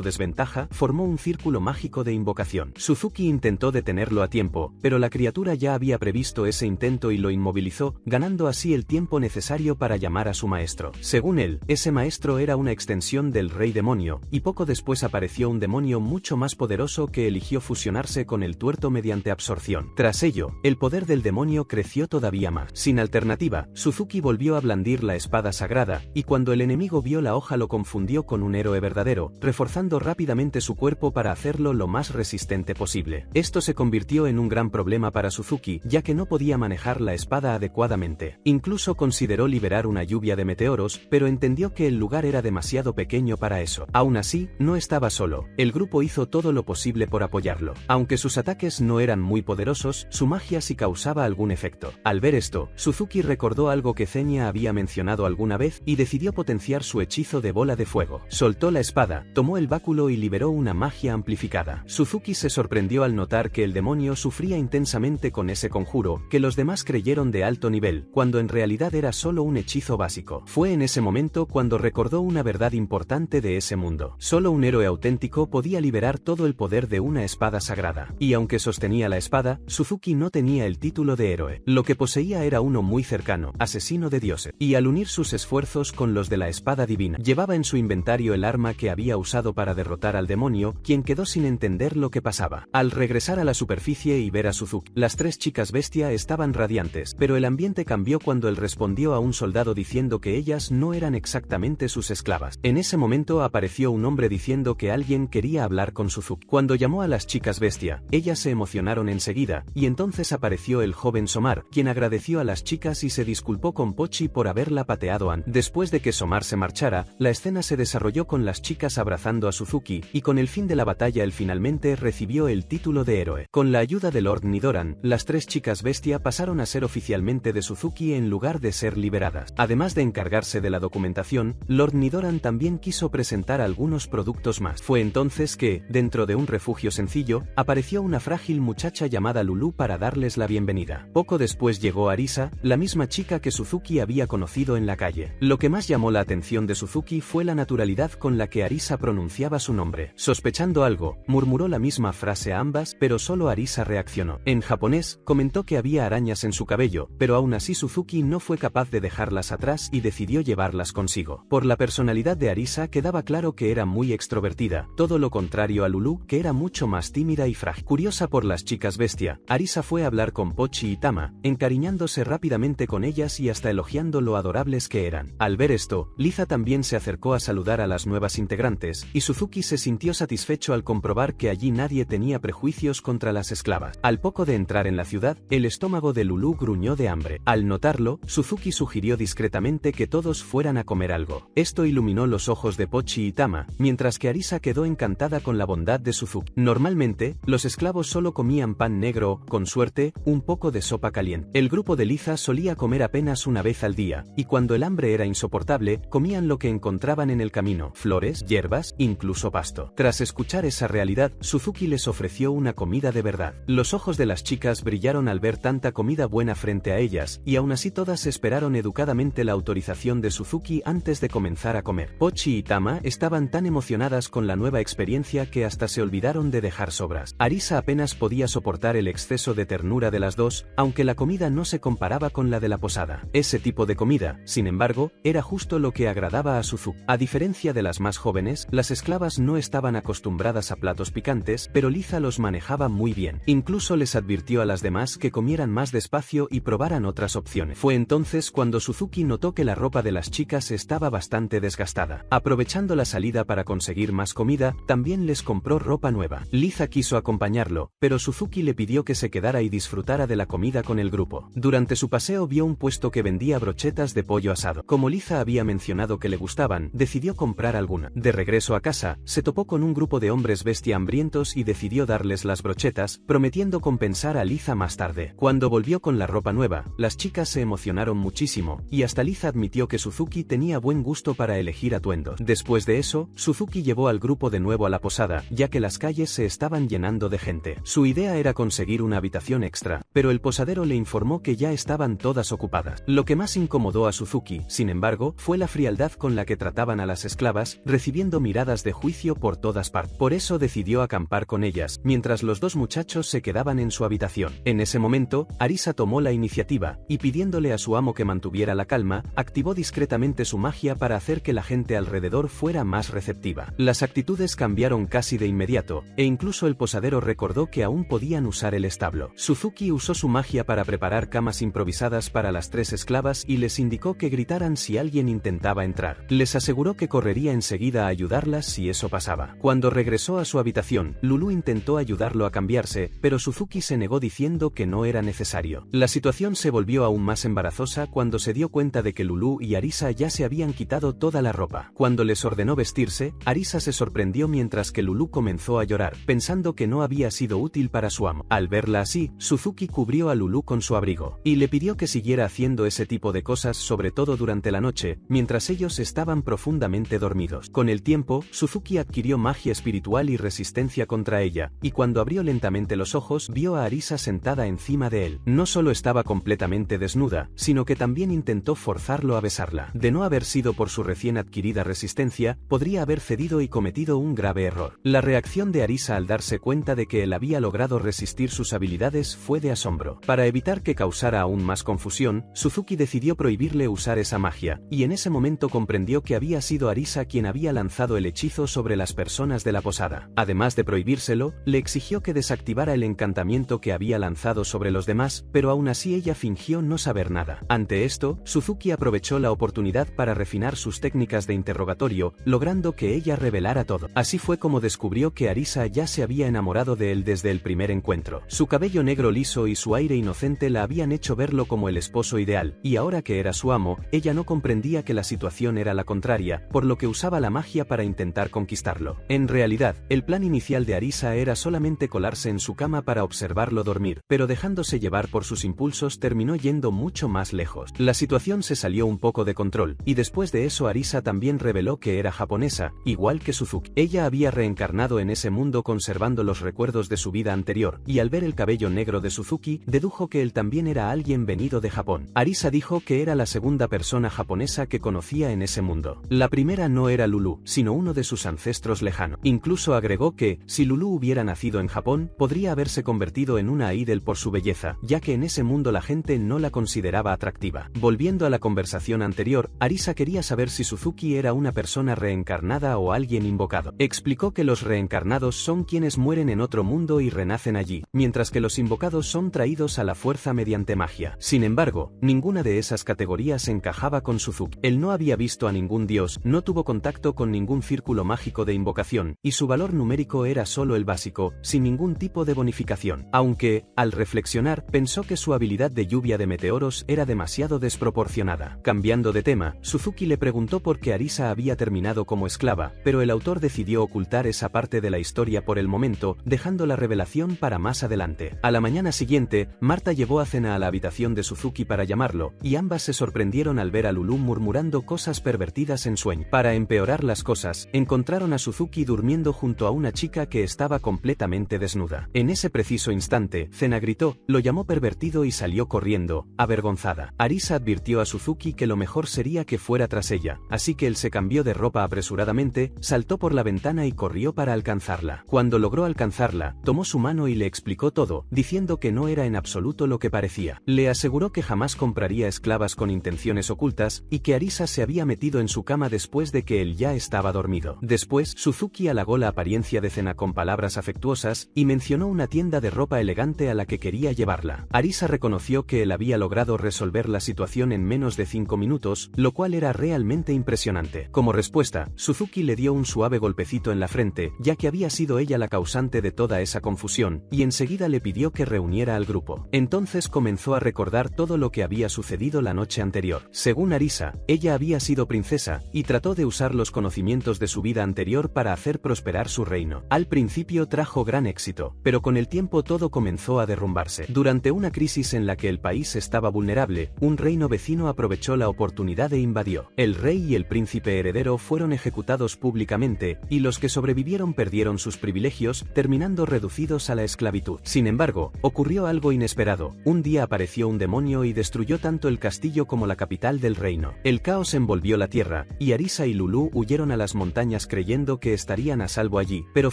desventaja, formó un círculo mágico de invocación. Suzuki intentó detenerlo a tiempo, pero la criatura ya había previsto ese intento y lo inmovilizó, ganando así el tiempo necesario para llamar a su maestro. Según él, ese maestro era una extensión del rey demonio, y poco después apareció un demonio mucho más poderoso que eligió fusionarse con el tuerto mediante absorción. Tras ello, el poder del demonio creció todavía más. Sin alternativa, Suzuki volvió a blandir la espada sagrada, y cuando el enemigo vio la hoja lo confundió con un héroe verdadero, reforzando rápidamente su cuerpo para hacerlo lo más resistente posible. Esto se convirtió en un gran problema para Suzuki, ya que no podía manejar la espada adecuadamente. Incluso consideró liberar una lluvia de meteoros, pero entendió que el lugar era demasiado pequeño para eso. Aún así, no estaba solo. El grupo hizo todo lo posible por apoyarlo. Aunque sus ataques no eran muy poderosos, su magia sí causaba algún efecto. Al ver esto, Suzuki recordó algo que Zenya había mencionado alguna vez y decidió potenciar su hechizo de bola de fuego. Soltó la espada, tomó el báculo y liberó una magia amplificada. Suzuki se sorprendió al notar que el demonio sufría intensamente con ese conjuro, que los demás creyeron de alto nivel, cuando en realidad era solo un hechizo básico. Fue en ese momento cuando recordó una verdad importante de ese mundo. Solo un héroe auténtico podía liberar todo el poder de una espada sagrada. Y aunque sostenía la espada, Suzuki no tenía el título de héroe. Lo que poseía era uno muy cercano, asesino de dioses. Y al unir sus esfuerzos con los de la espada divina, llevaba en su inventario el arma que había usado para derrotar al demonio, quien quedó sin entender lo que pasaba. Al regresar a la superficie y ver a Suzuki, las tres chicas bestia estaban radiantes, pero el ambiente cambió cuando él respondió a un soldado diciendo que ellas no eran exactamente sus esclavas. En ese momento apareció un hombre diciendo que alguien quería hablar con Suzuki. Cuando llamó a las chicas bestia, ellas se emocionaron enseguida, y entonces apareció el joven Somar, quien agradeció a las chicas y se disculpó con Pochi por haberla pateado antes. Después de que Somar se marchara, la escena se desarrolló con las chicas abrazando a Suzuki, y con el fin de la batalla él finalmente recibió el título de héroe. Con la ayuda de Lord Nidoran, las tres chicas bestia pasaron a ser oficialmente de Suzuki en lugar de ser liberadas. Además de encargarse de la documentación, Lord Nidoran también quiso presentar algunos productos más. Fue entonces que, dentro de un refugio sencillo, apareció una frágil muchacha llamada Lulu para darles la bienvenida. Poco después llegó Arisa, la misma chica que Suzuki había conocido en la calle. Lo que más llamó la atención de Suzuki fue la naturalidad con la que Arisa pronunciaba su nombre. Sospechando algo, murmuró la misma frase a ambas, pero solo Arisa reaccionó. En japonés, comentó que había arañas en su cabello, pero aún así Suzuki no fue capaz de dejarlas atrás y decidió llevarlas consigo. Por la personalidad de Arisa quedaba claro que era muy extrovertida, todo lo contrario a Lulu, que era mucho más tímida y frágil. Curiosa por las chicas bestia, Arisa fue a hablar con Pochi y Tama, encariñándose rápidamente con ellas y hasta elogiando lo adorables que eran. Al ver esto, Liza también se acercó a saludar a las nuevas integrantes, y Suzuki se sintió satisfecho al comprobar que allí nadie tenía prejuicios contra las esclavas. Al poco de entrar en la ciudad, el estómago de Lulu gruñó de hambre. Al notarlo, Suzuki sugirió discretamente que todos fueran a comer algo. Esto iluminó los ojos de Pochi y Tama, mientras que Arisa quedó encantada con la bondad de Suzuki. Normalmente, los esclavos solo comían pan negro, con suerte, un poco de sopa caliente. El grupo de Liza solía comer apenas una vez al día, y cuando el hambre era insoportable, comían lo que encontraban en el camino, flores, hierbas, incluso pasto. Tras escuchar esa realidad, Suzuki les ofreció una comida de verdad. Los ojos de las chicas brillaron al ver tanta comida buena frente a ellas, y aún así todas esperaron educadamente la autorización de Suzuki antes de comenzar a comer. Pochi y Tama estaban tan emocionadas con la nueva experiencia que hasta se olvidaron de dejar sobras. Arisa apenas podía soportar el exceso de ternura de las dos, aunque la comida no se comparaba con la de la posada. Ese tipo de comida, sin embargo, era justo lo que agradaba a Suzuki. A diferencia de las más jóvenes, las esclavas no estaban acostumbradas a platos picantes, pero Liza los manejaba muy bien. Incluso les advirtió a las demás que comieran más despacio y probaran otras opciones. Fue entonces cuando Suzuki notó que la ropa de las chicas estaba bastante desgastada. Aprovechando la salida para conseguir más comida, también les compró ropa nueva. Liza quiso acompañarlo, pero Suzuki le pidió que se quedara y disfrutara de la comida con el grupo. Durante su paseo vio un puesto que vendía brochetas de pollo asado. Como Liza había mencionado que le gustaban, decidió comprar alguna. De regreso a casa, se topó con un grupo de hombres bestia hambrientos y decidió darles las brochetas, prometiendo compensar a Liza más tarde. Cuando volvió con la ropa nueva, las chicas se emocionaron muchísimo, y hasta Liza admitió que Suzuki tenía buen gusto para elegir atuendos. Después de eso, Suzuki llevó al grupo de nuevo a la posada, ya que las calles se estaban llenando de gente. Su idea era conseguir una habitación extra, pero el posadero le informó que ya estaban todas ocupadas. esclavas. Lo que más incomodó a Suzuki, sin embargo, fue la frialdad con la que trataban a las esclavas, recibiendo miradas de juicio por todas partes. Por eso decidió acampar con ellas, mientras los dos muchachos se quedaban en su habitación. En ese momento, Arisa tomó la iniciativa, y pidiéndole a su amo que mantuviera la calma, activó discretamente su magia para hacer que la gente alrededor fuera más receptiva. Las actitudes cambiaron casi de inmediato, e incluso el posadero recordó que aún podían usar el establo. Suzuki usó su magia para preparar camas improvisadas para las tres esclavas y les indicó que gritaran si alguien intentaba entrar. Les aseguró que correría enseguida a ayudarlas si eso pasaba. Cuando regresó a su habitación, Lulu intentó ayudarlo a cambiarse, pero Suzuki se negó diciendo que no era necesario. La situación se volvió aún más embarazosa cuando se dio cuenta de que Lulu y Arisa ya se habían quitado toda la ropa. Cuando les ordenó vestirse, Arisa se sorprendió mientras que Lulu comenzó a llorar, pensando que no había sido útil para su amo. Al verla así, Suzuki cubrió a Lulu con su abrigo, y le pidió que siguiera haciendo ese tipo de cosas sobre todo durante la noche, mientras ellos estaban profundamente dormidos. Con el tiempo, Suzuki adquirió magia espiritual y resistencia contra ella, y cuando abrió lentamente los ojos vio a Arisa sentada encima de él. No solo estaba completamente desnuda, sino que también intentó forzarlo a besarla. De no haber sido por su recién adquirida resistencia, podría haber cedido y cometido un grave error. La reacción de Arisa al darse cuenta de que él había logrado resistir sus habilidades fue de asombro. Para evitar que causara aún más confusión, Suzuki decidió prohibirle usar esa magia, y en ese momento comprendió que había sido Arisa quien había lanzado el hechizo sobre las personas de la posada. Además de prohibírselo, le exigió que desactivara el encantamiento que había lanzado sobre los demás, pero aún así ella fingió no saber nada. Ante esto, Suzuki aprovechó la oportunidad para refinar sus técnicas de interrogatorio, logrando que ella revelara todo. Así fue como descubrió que Arisa ya se había enamorado de él desde el primer encuentro. Su cabello negro liso y su aire inocente la habían hecho verlo como el esposo ideal, y ahora que era su amo, ella no comprendía que la situación era la contraria, por lo que usaba la magia para intentar conquistarlo. En realidad, el plan inicial de Arisa era solamente colarse en su cama para observarlo dormir, pero dejándose llevar por sus impulsos terminó yendo mucho más lejos. La situación se salió un poco de control, y después de eso Arisa también reveló que era japonesa, igual que Suzuki. Ella había reencarnado en ese mundo conservando los recuerdos de su vida anterior, y al ver el cabello negro de Suzuki, dedujo que él también era alguien venido de Japón. Arisa dijo que era la segunda persona japonesa que conocía en ese mundo. La primera no era Lulu, sino uno de sus ancestros lejanos. Incluso agregó que, si Lulu hubiera nacido en Japón, podría haberse convertido en una idol por su belleza, ya que en ese mundo la gente no la consideraba atractiva. Volviendo a la conversación anterior, Arisa quería saber si Suzuki era una persona reencarnada o alguien invocado. Explicó que los reencarnados son quienes mueren en otro mundo y renacen allí, mientras que los invocados son traídos a la fuerza mediante magia. Sin embargo, ninguna de esas categorías encajaba con Suzuki. Él no había visto a ningún dios, no tuvo contacto con ningún círculo mágico de invocación, y su valor numérico era solo el básico, sin ningún tipo de bonificación. Aunque, al reflexionar, pensó que su habilidad de lluvia de meteoros era demasiado desproporcionada. Cambiando de tema, Suzuki le preguntó por qué Arisa había terminado como esclava, pero el autor decidió ocultar esa parte de la historia por el momento, dejando la revelación para más adelante. A la mañana siguiente, Marta llevó a Cena a la habitación de Suzuki para llamarlo, y ambas se sorprendieron al ver a Lulu murmurando cosas pervertidas en sueño. Para empeorar las cosas, encontraron a Suzuki durmiendo junto a una chica que estaba completamente desnuda. En ese preciso instante, Cena gritó, lo llamó pervertido y salió corriendo, avergonzada. Arisa advirtió a Suzuki que lo mejor sería que fuera tras ella, así que él se cambió de ropa apresuradamente, saltó por la ventana y corrió para alcanzarla. Cuando logró alcanzarla, tomó su mano y le explicó todo, diciendo que no era en absoluto lo que parecía. Le aseguró que jamás compraría esclavas con intenciones ocultas, y que Arisa se había metido en su cama después de que él ya estaba dormido. Después, Suzuki halagó la apariencia de Cena con palabras afectuosas, y mencionó una tienda de ropa elegante a la que quería llevarla. Arisa reconoció que él había logrado resolver la situación en menos de 5 minutos, lo cual era realmente impresionante. Como respuesta, Suzuki le dio un suave golpecito en la frente, ya que había sido ella la causante de toda esa confusión, y enseguida le pidió que reuniera al grupo. Entonces comenzó a recordar todo lo que había sucedido la noche anterior. Según Arisa, ella había sido princesa, y trató de usar los conocimientos de su vida anterior para hacer prosperar su reino. Al principio trajo gran éxito, pero con el tiempo todo comenzó a derrumbarse. Durante una crisis en la que el país estaba vulnerable, un reino vecino aprovechó la oportunidad e invadió. El rey y el príncipe heredero fueron ejecutados públicamente, y los que sobrevivieron perdieron sus privilegios, terminando reducidos a la esclavitud. Sin embargo, ocurrió algo inesperado. Un día apareció un demonio y destruyó destruyó tanto el castillo como la capital del reino. El caos envolvió la tierra, y Arisa y Lulu huyeron a las montañas creyendo que estarían a salvo allí, pero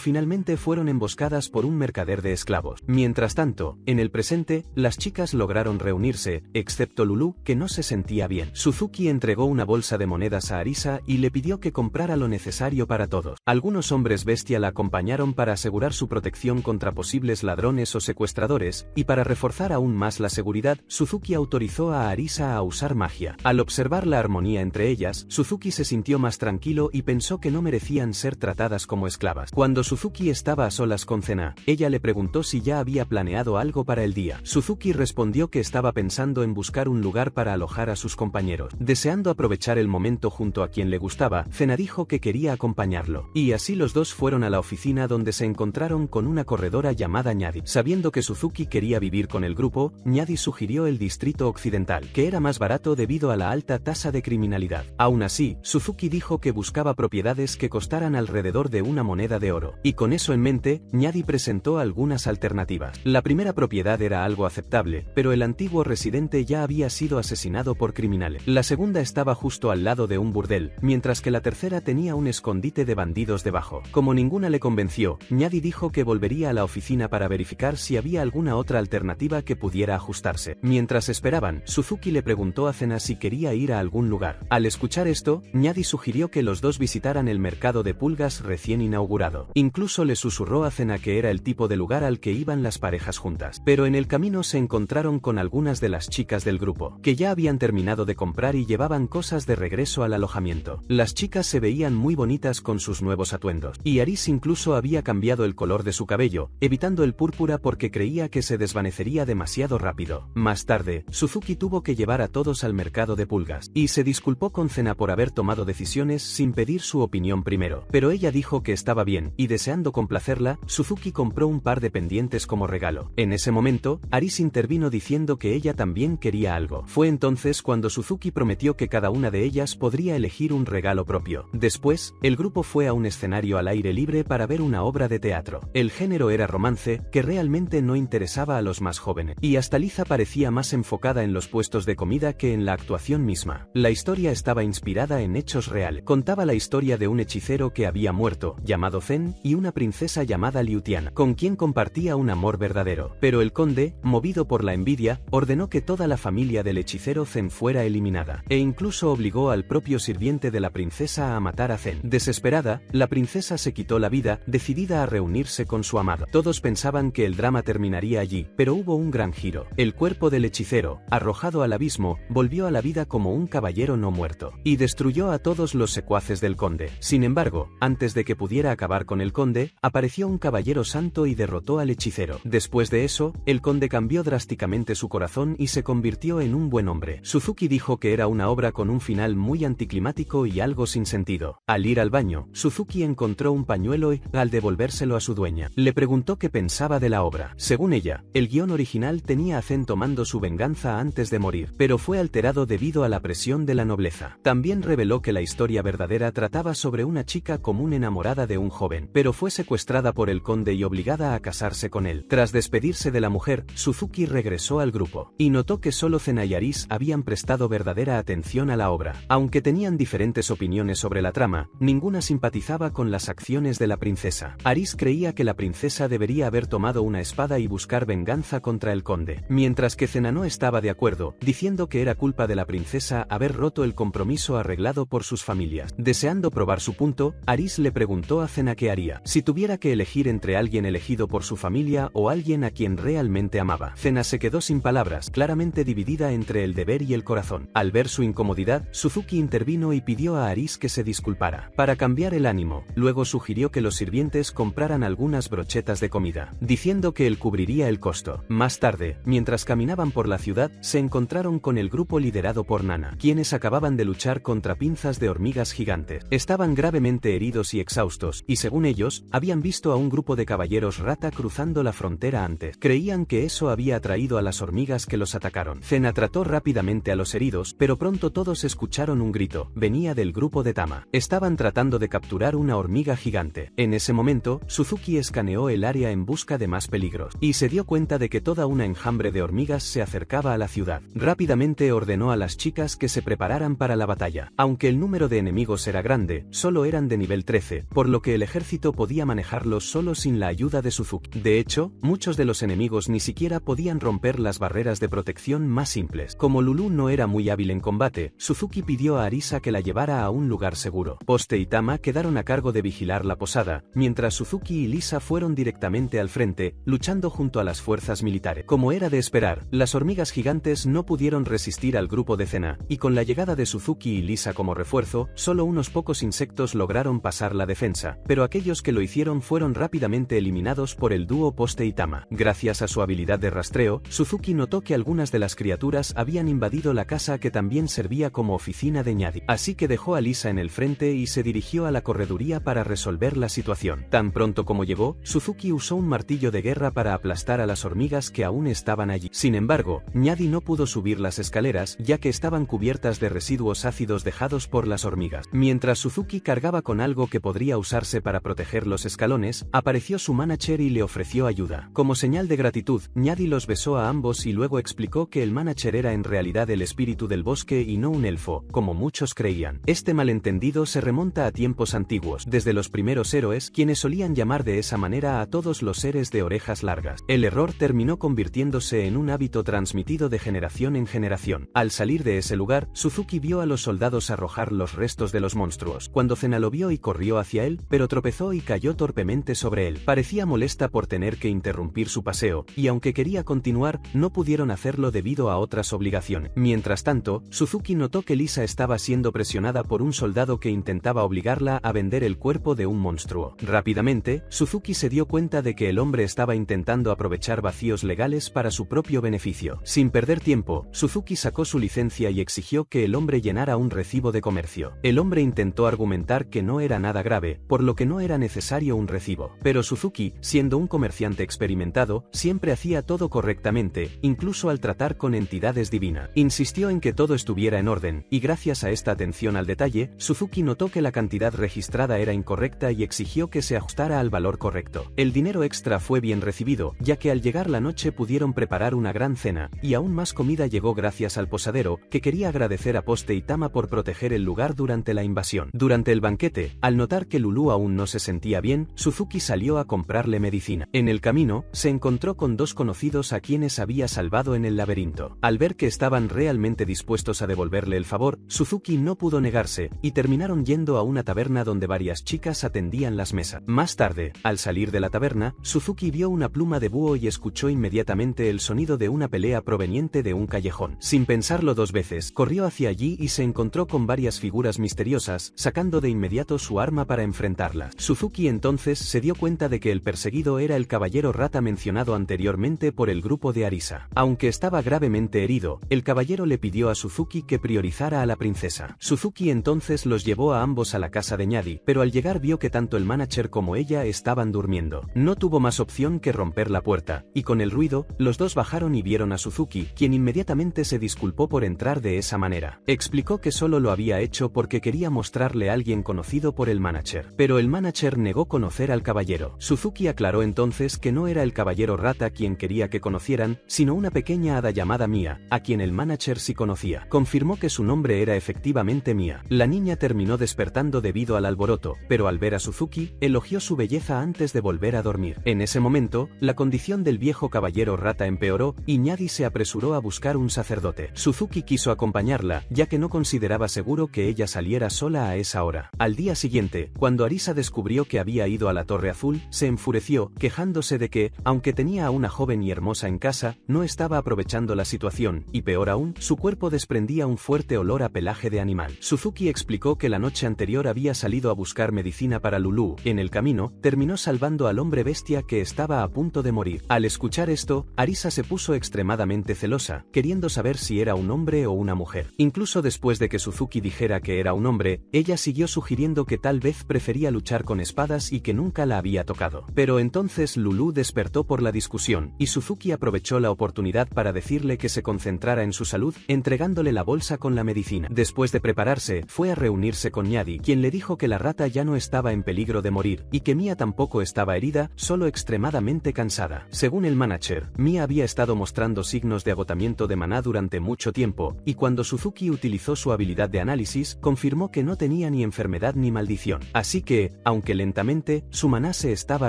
finalmente fueron emboscadas por un mercader de esclavos. Mientras tanto, en el presente, las chicas lograron reunirse, excepto Lulu, que no se sentía bien. Suzuki entregó una bolsa de monedas a Arisa y le pidió que comprara lo necesario para todos. Algunos hombres bestia la acompañaron para asegurar su protección contra posibles ladrones o secuestradores, y para reforzar aún más la seguridad, Suzuki autorizó a Arisa a usar magia. Al observar la armonía entre ellas, Suzuki se sintió más tranquilo y pensó que no merecían ser tratadas como esclavas. Cuando Suzuki estaba a solas con Cena, ella le preguntó si ya había planeado algo para el día. Suzuki respondió que estaba pensando en buscar un lugar para alojar a sus compañeros. Deseando aprovechar el momento junto a quien le gustaba, Cena dijo que quería acompañarlo. Y así los dos fueron a la oficina donde se encontraron con una corredora llamada Ñadi. Sabiendo que Suzuki quería vivir con el grupo, Ñadi sugirió el distrito occidental, que era más barato debido a la alta tasa de criminalidad. Aún así, Suzuki dijo que buscaba propiedades que costaran alrededor de una moneda de oro. Y con eso en mente, Ñadi presentó algunas alternativas. La primera propiedad era algo aceptable, pero el antiguo residente ya había sido asesinado por criminales. La segunda estaba justo al lado de un burdel, mientras que la tercera tenía un escondite de bandidos debajo. Como ninguna le convenció, Ñadi dijo que volvería a la oficina para verificar si había alguna otra alternativa que pudiera ajustarse. Mientras esperaban, Suzuki le preguntó a Cena si quería ir a algún lugar. Al escuchar esto, Ñadi sugirió que los dos visitaran el mercado de pulgas recién inaugurado. Incluso le susurró a Cena que era el tipo de lugar al que iban las parejas juntas. Pero en el camino se encontraron con algunas de las chicas del grupo, que ya habían terminado de comprar y llevaban cosas de regreso al alojamiento. Las chicas se veían muy bonitas con sus nuevos atuendos, y Aris incluso había cambiado el color de su cabello, evitando el púrpura porque creía que se desvanecería demasiado rápido. Más tarde, Suzuki tuvo que llevar a todos al mercado de pulgas, y se disculpó con Cena por haber tomado decisiones sin pedir su opinión primero. Pero ella dijo que estaba bien, y deseando complacerla, Suzuki compró un par de pendientes como regalo. En ese momento, Aris intervino diciendo que ella también quería algo. Fue entonces cuando Suzuki prometió que cada una de ellas podría elegir un regalo propio. Después, el grupo fue a un escenario al aire libre para ver una obra de teatro. El género era romance, que realmente no interesaba a los más jóvenes, y hasta Liza parecía más enfocada en los puestos de comida que en la actuación misma. La historia estaba inspirada en hechos reales. Contaba la historia de un hechicero que había muerto, llamado Zen, y una princesa llamada Liutiana, con quien compartía un amor verdadero. Pero el conde, movido por la envidia, ordenó que toda la familia del hechicero Zen fuera eliminada, e incluso obligó al propio sirviente de la princesa a matar a Zen. Desesperada, la princesa se quitó la vida, decidida a reunirse con su amado. Todos pensaban que el drama terminaría allí, pero hubo un gran giro. El cuerpo del hechicero, arrojado al abismo, volvió a la vida como un caballero no muerto, y destruyó a todos los secuaces del conde. Sin embargo, antes de que pudiera acabar con el conde, apareció un caballero santo y derrotó al hechicero. Después de eso, el conde cambió drásticamente su corazón y se convirtió en un buen hombre. Suzuki dijo que era una obra con un final muy anticlimático y algo sin sentido. Al ir al baño, Suzuki encontró un pañuelo y, al devolvérselo a su dueña, le preguntó qué pensaba de la obra. Según ella, el guión original tenía a Zen tomando su venganza antes de morir, pero fue alterado debido a la presión de la nobleza. También reveló que la historia verdadera trataba sobre una chica común enamorada de un joven, pero fue secuestrada por el conde y obligada a casarse con él. Tras despedirse de la mujer, Suzuki regresó al grupo, y notó que solo Cena y Aris habían prestado verdadera atención a la obra. Aunque tenían diferentes opiniones sobre la trama, ninguna simpatizaba con las acciones de la princesa. Aris creía que la princesa debería haber tomado una espada y buscar venganza contra el conde, mientras que Cena no estaba de acuerdo, diciendo que era culpa de la princesa haber roto el compromiso arreglado por sus familias. Deseando probar su punto, Aris le preguntó a Cena qué haría si tuviera que elegir entre alguien elegido por su familia o alguien a quien realmente amaba. Cena se quedó sin palabras, claramente dividida entre el deber y el corazón. Al ver su incomodidad, Suzuki intervino y pidió a Aris que se disculpara. Para cambiar el ánimo, luego sugirió que los sirvientes compraran algunas brochetas de comida, diciendo que él cubriría el costo. Más tarde, mientras caminaban por la ciudad, se encontraron con el grupo liderado por Nana, quienes acababan de luchar contra pinzas de hormigas gigantes. Estaban gravemente heridos y exhaustos, y según ellos, habían visto a un grupo de caballeros rata cruzando la frontera antes. Creían que eso había atraído a las hormigas que los atacaron. Cena trató rápidamente a los heridos, pero pronto todos escucharon un grito. Venía del grupo de Tama. Estaban tratando de capturar una hormiga gigante. En ese momento, Suzuki escaneó el área en busca de más peligros, y se dio cuenta de que toda una enjambre de hormigas se acercaba a la ciudad. ciudad. Rápidamente ordenó a las chicas que se prepararan para la batalla. Aunque el número de enemigos era grande, solo eran de nivel 13, por lo que el ejército podía manejarlos solo sin la ayuda de Suzuki. De hecho, muchos de los enemigos ni siquiera podían romper las barreras de protección más simples. Como Lulu no era muy hábil en combate, Suzuki pidió a Arisa que la llevara a un lugar seguro. Poste y Tama quedaron a cargo de vigilar la posada, mientras Suzuki y Lisa fueron directamente al frente, luchando junto a las fuerzas militares. Como era de esperar, las hormigas gigantes no pudieron resistir al grupo de Cena, y con la llegada de Suzuki y Lisa como refuerzo, solo unos pocos insectos lograron pasar la defensa, pero aquellos que lo hicieron fueron rápidamente eliminados por el dúo Poste y Tama. Gracias a su habilidad de rastreo, Suzuki notó que algunas de las criaturas habían invadido la casa que también servía como oficina de Ñadi. Así que dejó a Lisa en el frente y se dirigió a la correduría para resolver la situación. Tan pronto como llegó, Suzuki usó un martillo de guerra para aplastar a las hormigas que aún estaban allí. Sin embargo, Ñadi no pudo subir las escaleras ya que estaban cubiertas de residuos ácidos dejados por las hormigas. Mientras Suzuki cargaba con algo que podría usarse para proteger los escalones, apareció su manager y le ofreció ayuda. Como señal de gratitud, Ñadi los besó a ambos y luego explicó que el manager era en realidad el espíritu del bosque y no un elfo, como muchos creían. Este malentendido se remonta a tiempos antiguos, desde los primeros héroes, quienes solían llamar de esa manera a todos los seres de orejas largas. El error terminó convirtiéndose en un hábito transmitido de generación en generación. Al salir de ese lugar, Suzuki vio a los soldados arrojar los restos de los monstruos. Cuando Cena lo vio y corrió hacia él, pero tropezó y cayó torpemente sobre él. Parecía molesta por tener que interrumpir su paseo, y aunque quería continuar, no pudieron hacerlo debido a otras obligaciones. Mientras tanto, Suzuki notó que Lisa estaba siendo presionada por un soldado que intentaba obligarla a vender el cuerpo de un monstruo. Rápidamente, Suzuki se dio cuenta de que el hombre estaba intentando aprovechar vacíos legales para su propio beneficio. Sin perder tiempo, Suzuki sacó su licencia y exigió que el hombre llenara un recibo de comercio. El hombre intentó argumentar que no era nada grave, por lo que no era necesario un recibo. Pero Suzuki, siendo un comerciante experimentado, siempre hacía todo correctamente, incluso al tratar con entidades divinas. Insistió en que todo estuviera en orden, y gracias a esta atención al detalle, Suzuki notó que la cantidad registrada era incorrecta y exigió que se ajustara al valor correcto. El dinero extra fue bien recibido, ya que al llegar la noche pudieron preparar una gran cena, y aún más comida llegó gracias al posadero, que quería agradecer a Poste y Tama por proteger el lugar durante la invasión. Durante el banquete, al notar que Lulu aún no se sentía bien, Suzuki salió a comprarle medicina. En el camino, se encontró con dos conocidos a quienes había salvado en el laberinto. Al ver que estaban realmente dispuestos a devolverle el favor, Suzuki no pudo negarse, y terminaron yendo a una taberna donde varias chicas atendían las mesas. Más tarde, al salir de la taberna, Suzuki vio una pluma de búho y escuchó inmediatamente el sonido de una pelea proveniente de un callejón. Sin pensarlo dos veces, corrió hacia allí y se encontró con varias figuras misteriosas, sacando de inmediato su arma para enfrentarlas. Suzuki entonces se dio cuenta de que el perseguido era el caballero rata mencionado anteriormente por el grupo de Arisa. Aunque estaba gravemente herido, el caballero le pidió a Suzuki que priorizara a la princesa. Suzuki entonces los llevó a ambos a la casa de Ñadi, pero al llegar vio que tanto el manager como ella estaban durmiendo. No tuvo más opción que romper la puerta, y con el ruido, los dos bajaron y vieron a Suzuki, quien inmediatamente se disculpó por entrar de esa manera. Explicó que solo lo había hecho porque quería mostrarle a alguien conocido por el manager. Pero el manager negó conocer al caballero. Suzuki aclaró entonces que no era el caballero rata quien quería que conocieran, sino una pequeña hada llamada Mia, a quien el manager sí conocía. Confirmó que su nombre era efectivamente Mia. La niña terminó despertando debido al alboroto, pero al ver a Suzuki, elogió su belleza antes de volver a dormir. En ese momento, la condición del viejo caballero rata empeoró, y Ñadi se apresuró a buscar un sacerdote. Suzuki quiso acompañarla, ya que no consideraba seguro que ella saliera sola a esa hora. Al día siguiente, cuando Arisa descubrió que había ido a la Torre Azul, se enfureció, quejándose de que, aunque tenía a una joven y hermosa en casa, no estaba aprovechando la situación, y peor aún, su cuerpo desprendía un fuerte olor a pelaje de animal. Suzuki explicó que la noche anterior había salido a buscar medicina para Lulu. En el camino, terminó salvando al hombre bestia que estaba a punto de morir. Al escuchar esto, Arisa se puso extremadamente celosa, queriendo saber si era un hombre o una mujer. Incluso después de que Suzuki dijera que era un hombre, ella siguió sugiriendo que tal vez prefería luchar con espadas y que nunca la había tocado. Pero entonces Lulu despertó por la discusión, y Suzuki aprovechó la oportunidad para decirle que se concentrara en su salud, entregándole la bolsa con la medicina. Después de prepararse, fue a reunirse con Ñadi, quien le dijo que la rata ya no estaba en peligro de morir, y que Mia tampoco estaba herida, solo extremadamente cansada. Según el manager, Mia había estado mostrando signos de agotamiento agotamiento de maná durante mucho tiempo, y cuando Suzuki utilizó su habilidad de análisis, confirmó que no tenía ni enfermedad ni maldición. Así que, aunque lentamente, su maná se estaba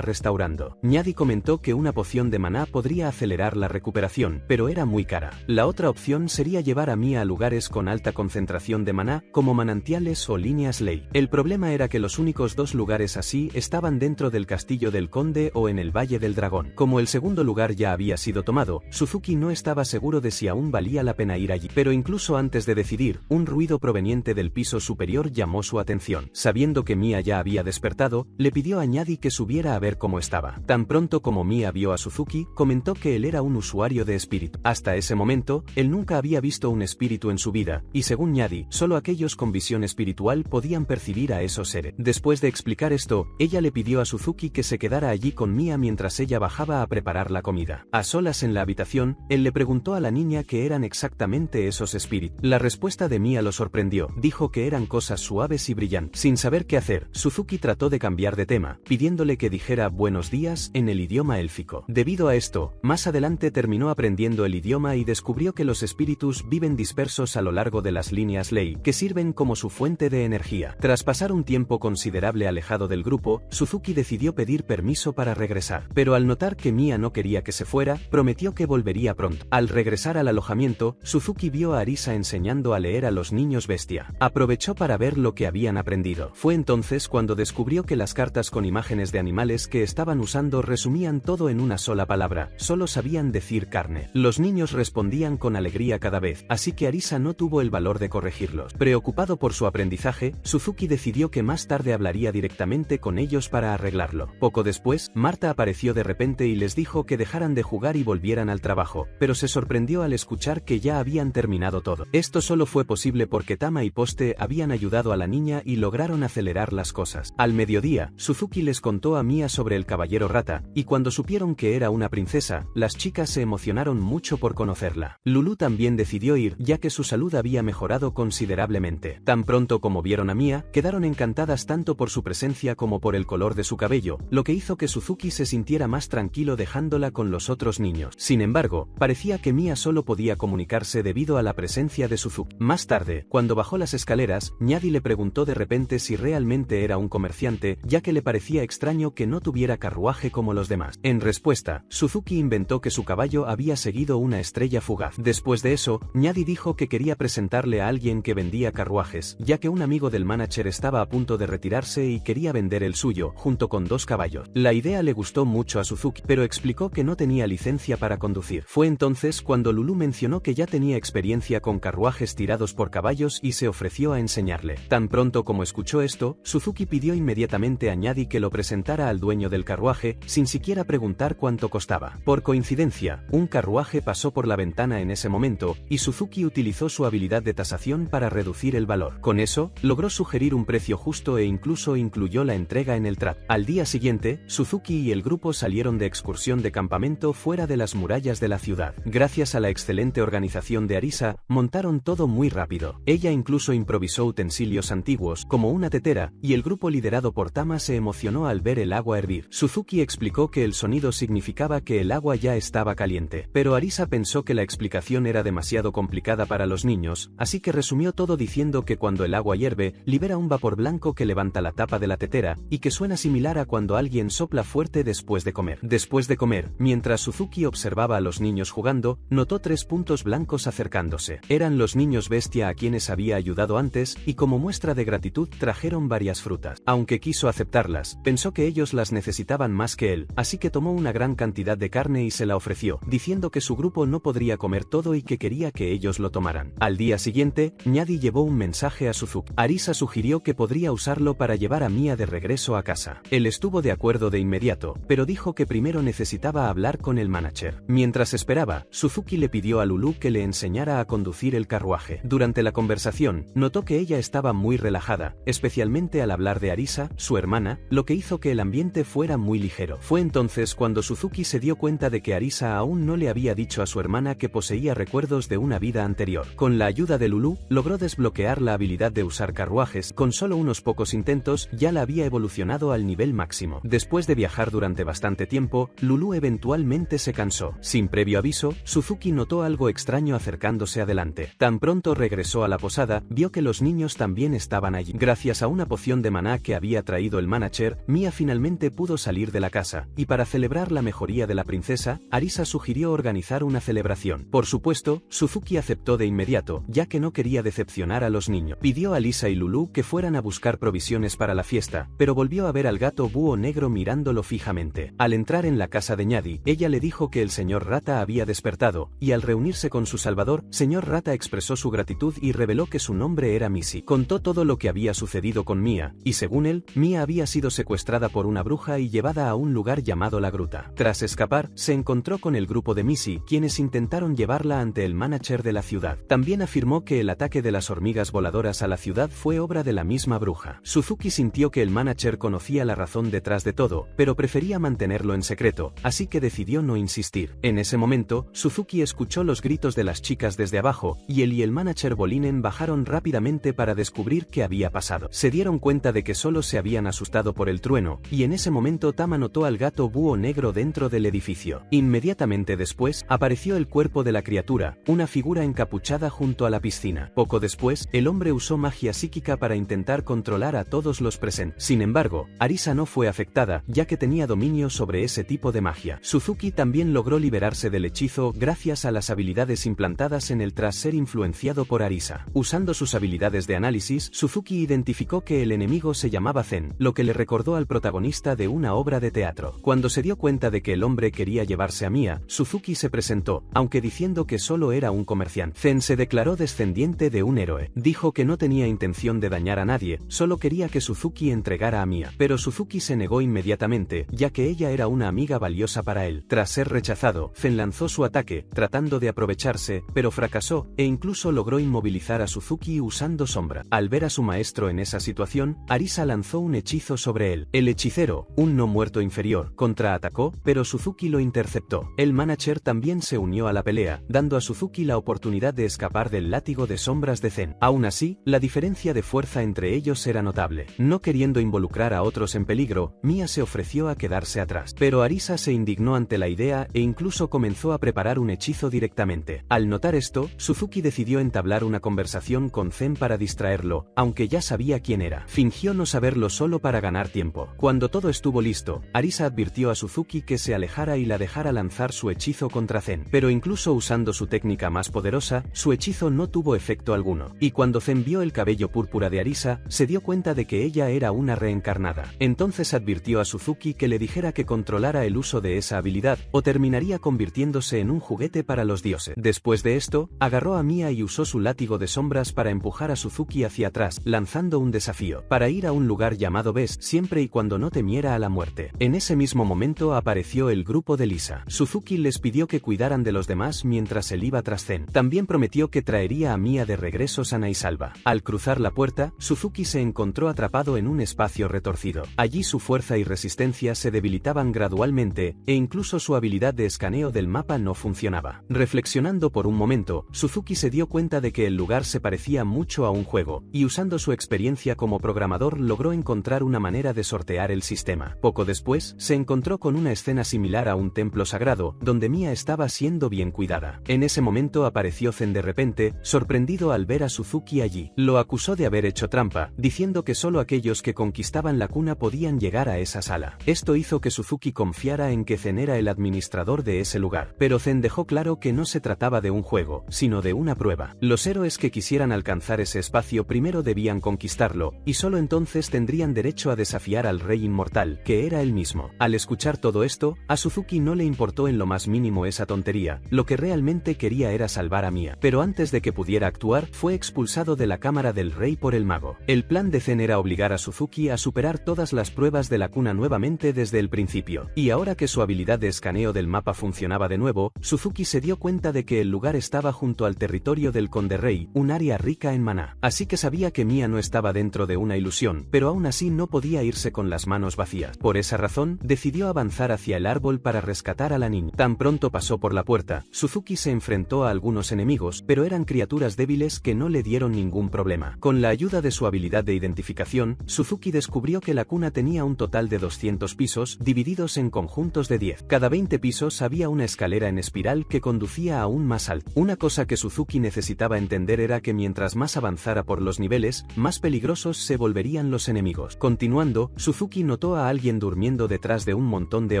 restaurando. Ñadi comentó que una poción de maná podría acelerar la recuperación, pero era muy cara. La otra opción sería llevar a Mia a lugares con alta concentración de maná, como manantiales o líneas ley. El problema era que los únicos dos lugares así estaban dentro del castillo del conde o en el Valle del Dragón. Como el segundo lugar ya había sido tomado, Suzuki no estaba seguro de si aún valía la pena ir allí. Pero incluso antes de decidir, un ruido proveniente del piso superior llamó su atención. Sabiendo que Mia ya había despertado, le pidió a Ñadi que subiera a ver cómo estaba. Tan pronto como Mia vio a Suzuki, comentó que él era un usuario de espíritu. Hasta ese momento, él nunca había visto un espíritu en su vida, y según Ñadi, solo aquellos con visión espiritual podían percibir a esos seres. Después de explicar esto, ella le pidió a Suzuki que se quedara allí con Mia mientras ella bajaba a preparar la comida. A solas en la habitación, él le preguntó a la niña qué eran exactamente esos espíritus. La respuesta de Mia lo sorprendió, dijo que eran cosas suaves y brillantes. Sin saber qué hacer, Suzuki trató de cambiar de tema, pidiéndole que dijera buenos días en el idioma élfico. Debido a esto, más adelante terminó aprendiendo el idioma y descubrió que los espíritus viven dispersos a lo largo de las líneas ley, que sirven como su fuente de energía. Tras pasar un tiempo considerable alejado del grupo, Suzuki decidió pedir permiso para regresar. Pero al notar que Mia no quería que se fuera, prometió que volvería pronto. Al regresar al alojamiento, Suzuki vio a Arisa enseñando a leer a los niños bestia. Aprovechó para ver lo que habían aprendido. Fue entonces cuando descubrió que las cartas con imágenes de animales que estaban usando resumían todo en una sola palabra, solo sabían decir carne. Los niños respondían con alegría cada vez, así que Arisa no tuvo el valor de corregirlos. Preocupado por su aprendizaje, Suzuki decidió que más tarde hablaría directamente con ellos para arreglarlo. Poco después, Marta apareció de repente y les dijo que dejaran de jugar y volvieran al trabajo, pero se sorprendió al escuchar que ya habían terminado todo. Esto solo fue posible porque Tama y Poste habían ayudado a la niña y lograron acelerar las cosas. Al mediodía, Suzuki les contó a Mia sobre el caballero rata, y cuando supieron que era una princesa, las chicas se emocionaron mucho por conocerla. Lulu también decidió ir, ya que su salud había mejorado considerablemente. Tan pronto como vieron a Mia, quedaron encantadas tanto por su presencia como por el color de su cabello, lo que hizo que Suzuki se sintiera más tranquilo dejándola con los otros niños. Sin embargo, parecía que Mia solo podía comunicarse debido a la presencia de Suzuki. Más tarde, cuando bajó las escaleras, Ñadi le preguntó de repente si realmente era un comerciante, ya que le parecía extraño que no tuviera carruaje como los demás. En respuesta, Suzuki inventó que su caballo había seguido una estrella fugaz. Después de eso, Ñadi dijo que quería presentarle a alguien que vendía carruajes, ya que un amigo del manager estaba a punto de retirarse y quería vender el suyo, junto con 2 caballos. La idea le gustó mucho a Suzuki, pero explicó que no tenía licencia para conducir. Fue entonces cuando Lulu mencionó que ya tenía experiencia con carruajes tirados por caballos y se ofreció a enseñarle. Tan pronto como escuchó esto, Suzuki pidió inmediatamente a Ñadi que lo presentara al dueño del carruaje, sin siquiera preguntar cuánto costaba. Por coincidencia, un carruaje pasó por la ventana en ese momento, y Suzuki utilizó su habilidad de tasación para reducir el valor. Con eso, logró sugerir un precio justo e incluso incluyó la entrega en el trato. Al día siguiente, Suzuki y el grupo salieron de excursión de campamento fuera de las murallas de la ciudad. Gracias a la excelente organización de Arisa, montaron todo muy rápido. Ella incluso improvisó utensilios antiguos, como una tetera, y el grupo liderado por Tama se emocionó al ver el agua hervir. Suzuki explicó que el sonido significaba que el agua ya estaba caliente, pero Arisa pensó que la explicación era demasiado complicada para los niños, así que resumió todo diciendo que cuando el agua hierve, libera un vapor blanco que levanta la tapa de la tetera, y que suena similar a cuando alguien sopla fuerte después de comer. Después de comer, mientras Suzuki observaba a los niños jugando, notó 3 puntos blancos acercándose. Eran los niños bestia a quienes había ayudado antes, y como muestra de gratitud trajeron varias frutas. Aunque quiso aceptarlas, pensó que ellos las necesitaban más que él, así que tomó una gran cantidad de carne y se la ofreció, diciendo que su grupo no podría comer todo y que quería que ellos lo tomaran. Al día siguiente, Ñadi llevó un mensaje a Suzuki. Arisa sugirió que podría usarlo para llevar a Mia de regreso a casa. Él estuvo de acuerdo de inmediato, pero dijo que primero necesitaba hablar con el manager. Mientras esperaba, Suzuki le pidió a Lulu que le enseñara a conducir el carruaje. Durante la conversación, notó que ella estaba muy relajada, especialmente al hablar de Arisa, su hermana, lo que hizo que el ambiente fuera muy ligero. Fue entonces cuando Suzuki se dio cuenta de que Arisa aún no le había dicho a su hermana que poseía recuerdos de una vida anterior. Con la ayuda de Lulu, logró desbloquear la habilidad de usar carruajes. Con solo unos pocos intentos, ya la había evolucionado al nivel máximo. Después de viajar durante bastante tiempo, Lulu eventualmente se cansó. Sin previo aviso, Suzuki Suzuki notó algo extraño acercándose adelante. Tan pronto regresó a la posada, vio que los niños también estaban allí. Gracias a una poción de maná que había traído el manager, Mia finalmente pudo salir de la casa, y para celebrar la mejoría de la princesa, Arisa sugirió organizar una celebración. Por supuesto, Suzuki aceptó de inmediato, ya que no quería decepcionar a los niños. Pidió a Lisa y Lulu que fueran a buscar provisiones para la fiesta, pero volvió a ver al gato búho negro mirándolo fijamente. Al entrar en la casa de Ñadi, ella le dijo que el señor Rata había despertado, y al reunirse con su salvador, señor Rata expresó su gratitud y reveló que su nombre era Missy. Contó todo lo que había sucedido con Mia, y según él, Mia había sido secuestrada por una bruja y llevada a un lugar llamado La Gruta. Tras escapar, se encontró con el grupo de Missy, quienes intentaron llevarla ante el manager de la ciudad. También afirmó que el ataque de las hormigas voladoras a la ciudad fue obra de la misma bruja. Suzuki sintió que el manager conocía la razón detrás de todo, pero prefería mantenerlo en secreto, así que decidió no insistir. En ese momento, Suzuki escuchó los gritos de las chicas desde abajo, y él y el manager Bolinen bajaron rápidamente para descubrir qué había pasado. Se dieron cuenta de que solo se habían asustado por el trueno, y en ese momento Tama notó al gato búho negro dentro del edificio. Inmediatamente después, apareció el cuerpo de la criatura, una figura encapuchada junto a la piscina. Poco después, el hombre usó magia psíquica para intentar controlar a todos los presentes. Sin embargo, Arisa no fue afectada, ya que tenía dominio sobre ese tipo de magia. Suzuki también logró liberarse del hechizo gracias a las habilidades implantadas en él tras ser influenciado por Arisa. Usando sus habilidades de análisis, Suzuki identificó que el enemigo se llamaba Zen, lo que le recordó al protagonista de una obra de teatro. Cuando se dio cuenta de que el hombre quería llevarse a Mia, Suzuki se presentó, aunque diciendo que solo era un comerciante. Zen se declaró descendiente de un héroe. Dijo que no tenía intención de dañar a nadie, solo quería que Suzuki entregara a Mia. Pero Suzuki se negó inmediatamente, ya que ella era una amiga valiosa para él. Tras ser rechazado, Zen lanzó su ataque, tratando de aprovecharse, pero fracasó, e incluso logró inmovilizar a Suzuki usando sombra. Al ver a su maestro en esa situación, Arisa lanzó un hechizo sobre él. El hechicero, un no muerto inferior, contraatacó, pero Suzuki lo interceptó. El manager también se unió a la pelea, dando a Suzuki la oportunidad de escapar del látigo de sombras de Zen. Aún así, la diferencia de fuerza entre ellos era notable. No queriendo involucrar a otros en peligro, Mia se ofreció a quedarse atrás. Pero Arisa se indignó ante la idea e incluso comenzó a preparar un hechizo directamente. Al notar esto, Suzuki decidió entablar una conversación con Zen para distraerlo, aunque ya sabía quién era. Fingió no saberlo solo para ganar tiempo. Cuando todo estuvo listo, Arisa advirtió a Suzuki que se alejara y la dejara lanzar su hechizo contra Zen. Pero incluso usando su técnica más poderosa, su hechizo no tuvo efecto alguno. Y cuando Zen vio el cabello púrpura de Arisa, se dio cuenta de que ella era una reencarnada. Entonces advirtió a Suzuki que le dijera que controlara el uso de esa habilidad, o terminaría convirtiéndose en un juguete para los dioses. Después de esto, agarró a Mia y usó su látigo de sombras para empujar a Suzuki hacia atrás, lanzando un desafío, para ir a un lugar llamado Bes, siempre y cuando no temiera a la muerte. En ese mismo momento apareció el grupo de Lisa. Suzuki les pidió que cuidaran de los demás mientras él iba tras Zen. También prometió que traería a Mia de regreso sana y salva. Al cruzar la puerta, Suzuki se encontró atrapado en un espacio retorcido. Allí su fuerza y resistencia se debilitaban gradualmente, e incluso su habilidad de escaneo del mapa no funcionaba. Reflexionando por un momento, Suzuki se dio cuenta de que el lugar se parecía mucho a un juego, y usando su experiencia como programador logró encontrar una manera de sortear el sistema. Poco después, se encontró con una escena similar a un templo sagrado, donde Mia estaba siendo bien cuidada. En ese momento apareció Zen de repente, sorprendido al ver a Suzuki allí. Lo acusó de haber hecho trampa, diciendo que solo aquellos que conquistaban la cuna podían llegar a esa sala. Esto hizo que Suzuki confiara en que Zen era el administrador de ese lugar. Pero Zen dejó claro que no se trataba de un juego, sino de una prueba. Los héroes que quisieran alcanzar ese espacio primero debían conquistarlo, y solo entonces tendrían derecho a desafiar al rey inmortal, que era él mismo. Al escuchar todo esto, a Suzuki no le importó en lo más mínimo esa tontería, lo que realmente quería era salvar a Mia. Pero antes de que pudiera actuar, fue expulsado de la cámara del rey por el mago. El plan de Zen era obligar a Suzuki a superar todas las pruebas de la cuna nuevamente desde el principio. Y ahora que su habilidad de escaneo del mapa funcionaba de nuevo, Suzuki se dio cuenta de que el lugar estaba junto al territorio del Conde Rey, un área rica en maná. Así que sabía que Mia no estaba dentro de una ilusión, pero aún así no podía irse con las manos vacías. Por esa razón, decidió avanzar hacia el árbol para rescatar a la niña. Tan pronto pasó por la puerta, Suzuki se enfrentó a algunos enemigos, pero eran criaturas débiles que no le dieron ningún problema. Con la ayuda de su habilidad de identificación, Suzuki descubrió que la cuna tenía un total de 200 pisos, divididos en conjuntos de 10. Cada 20 pisos había una escalera en espiral espiral que conducía aún más alto. Una cosa que Suzuki necesitaba entender era que mientras más avanzara por los niveles, más peligrosos se volverían los enemigos. Continuando, Suzuki notó a alguien durmiendo detrás de un montón de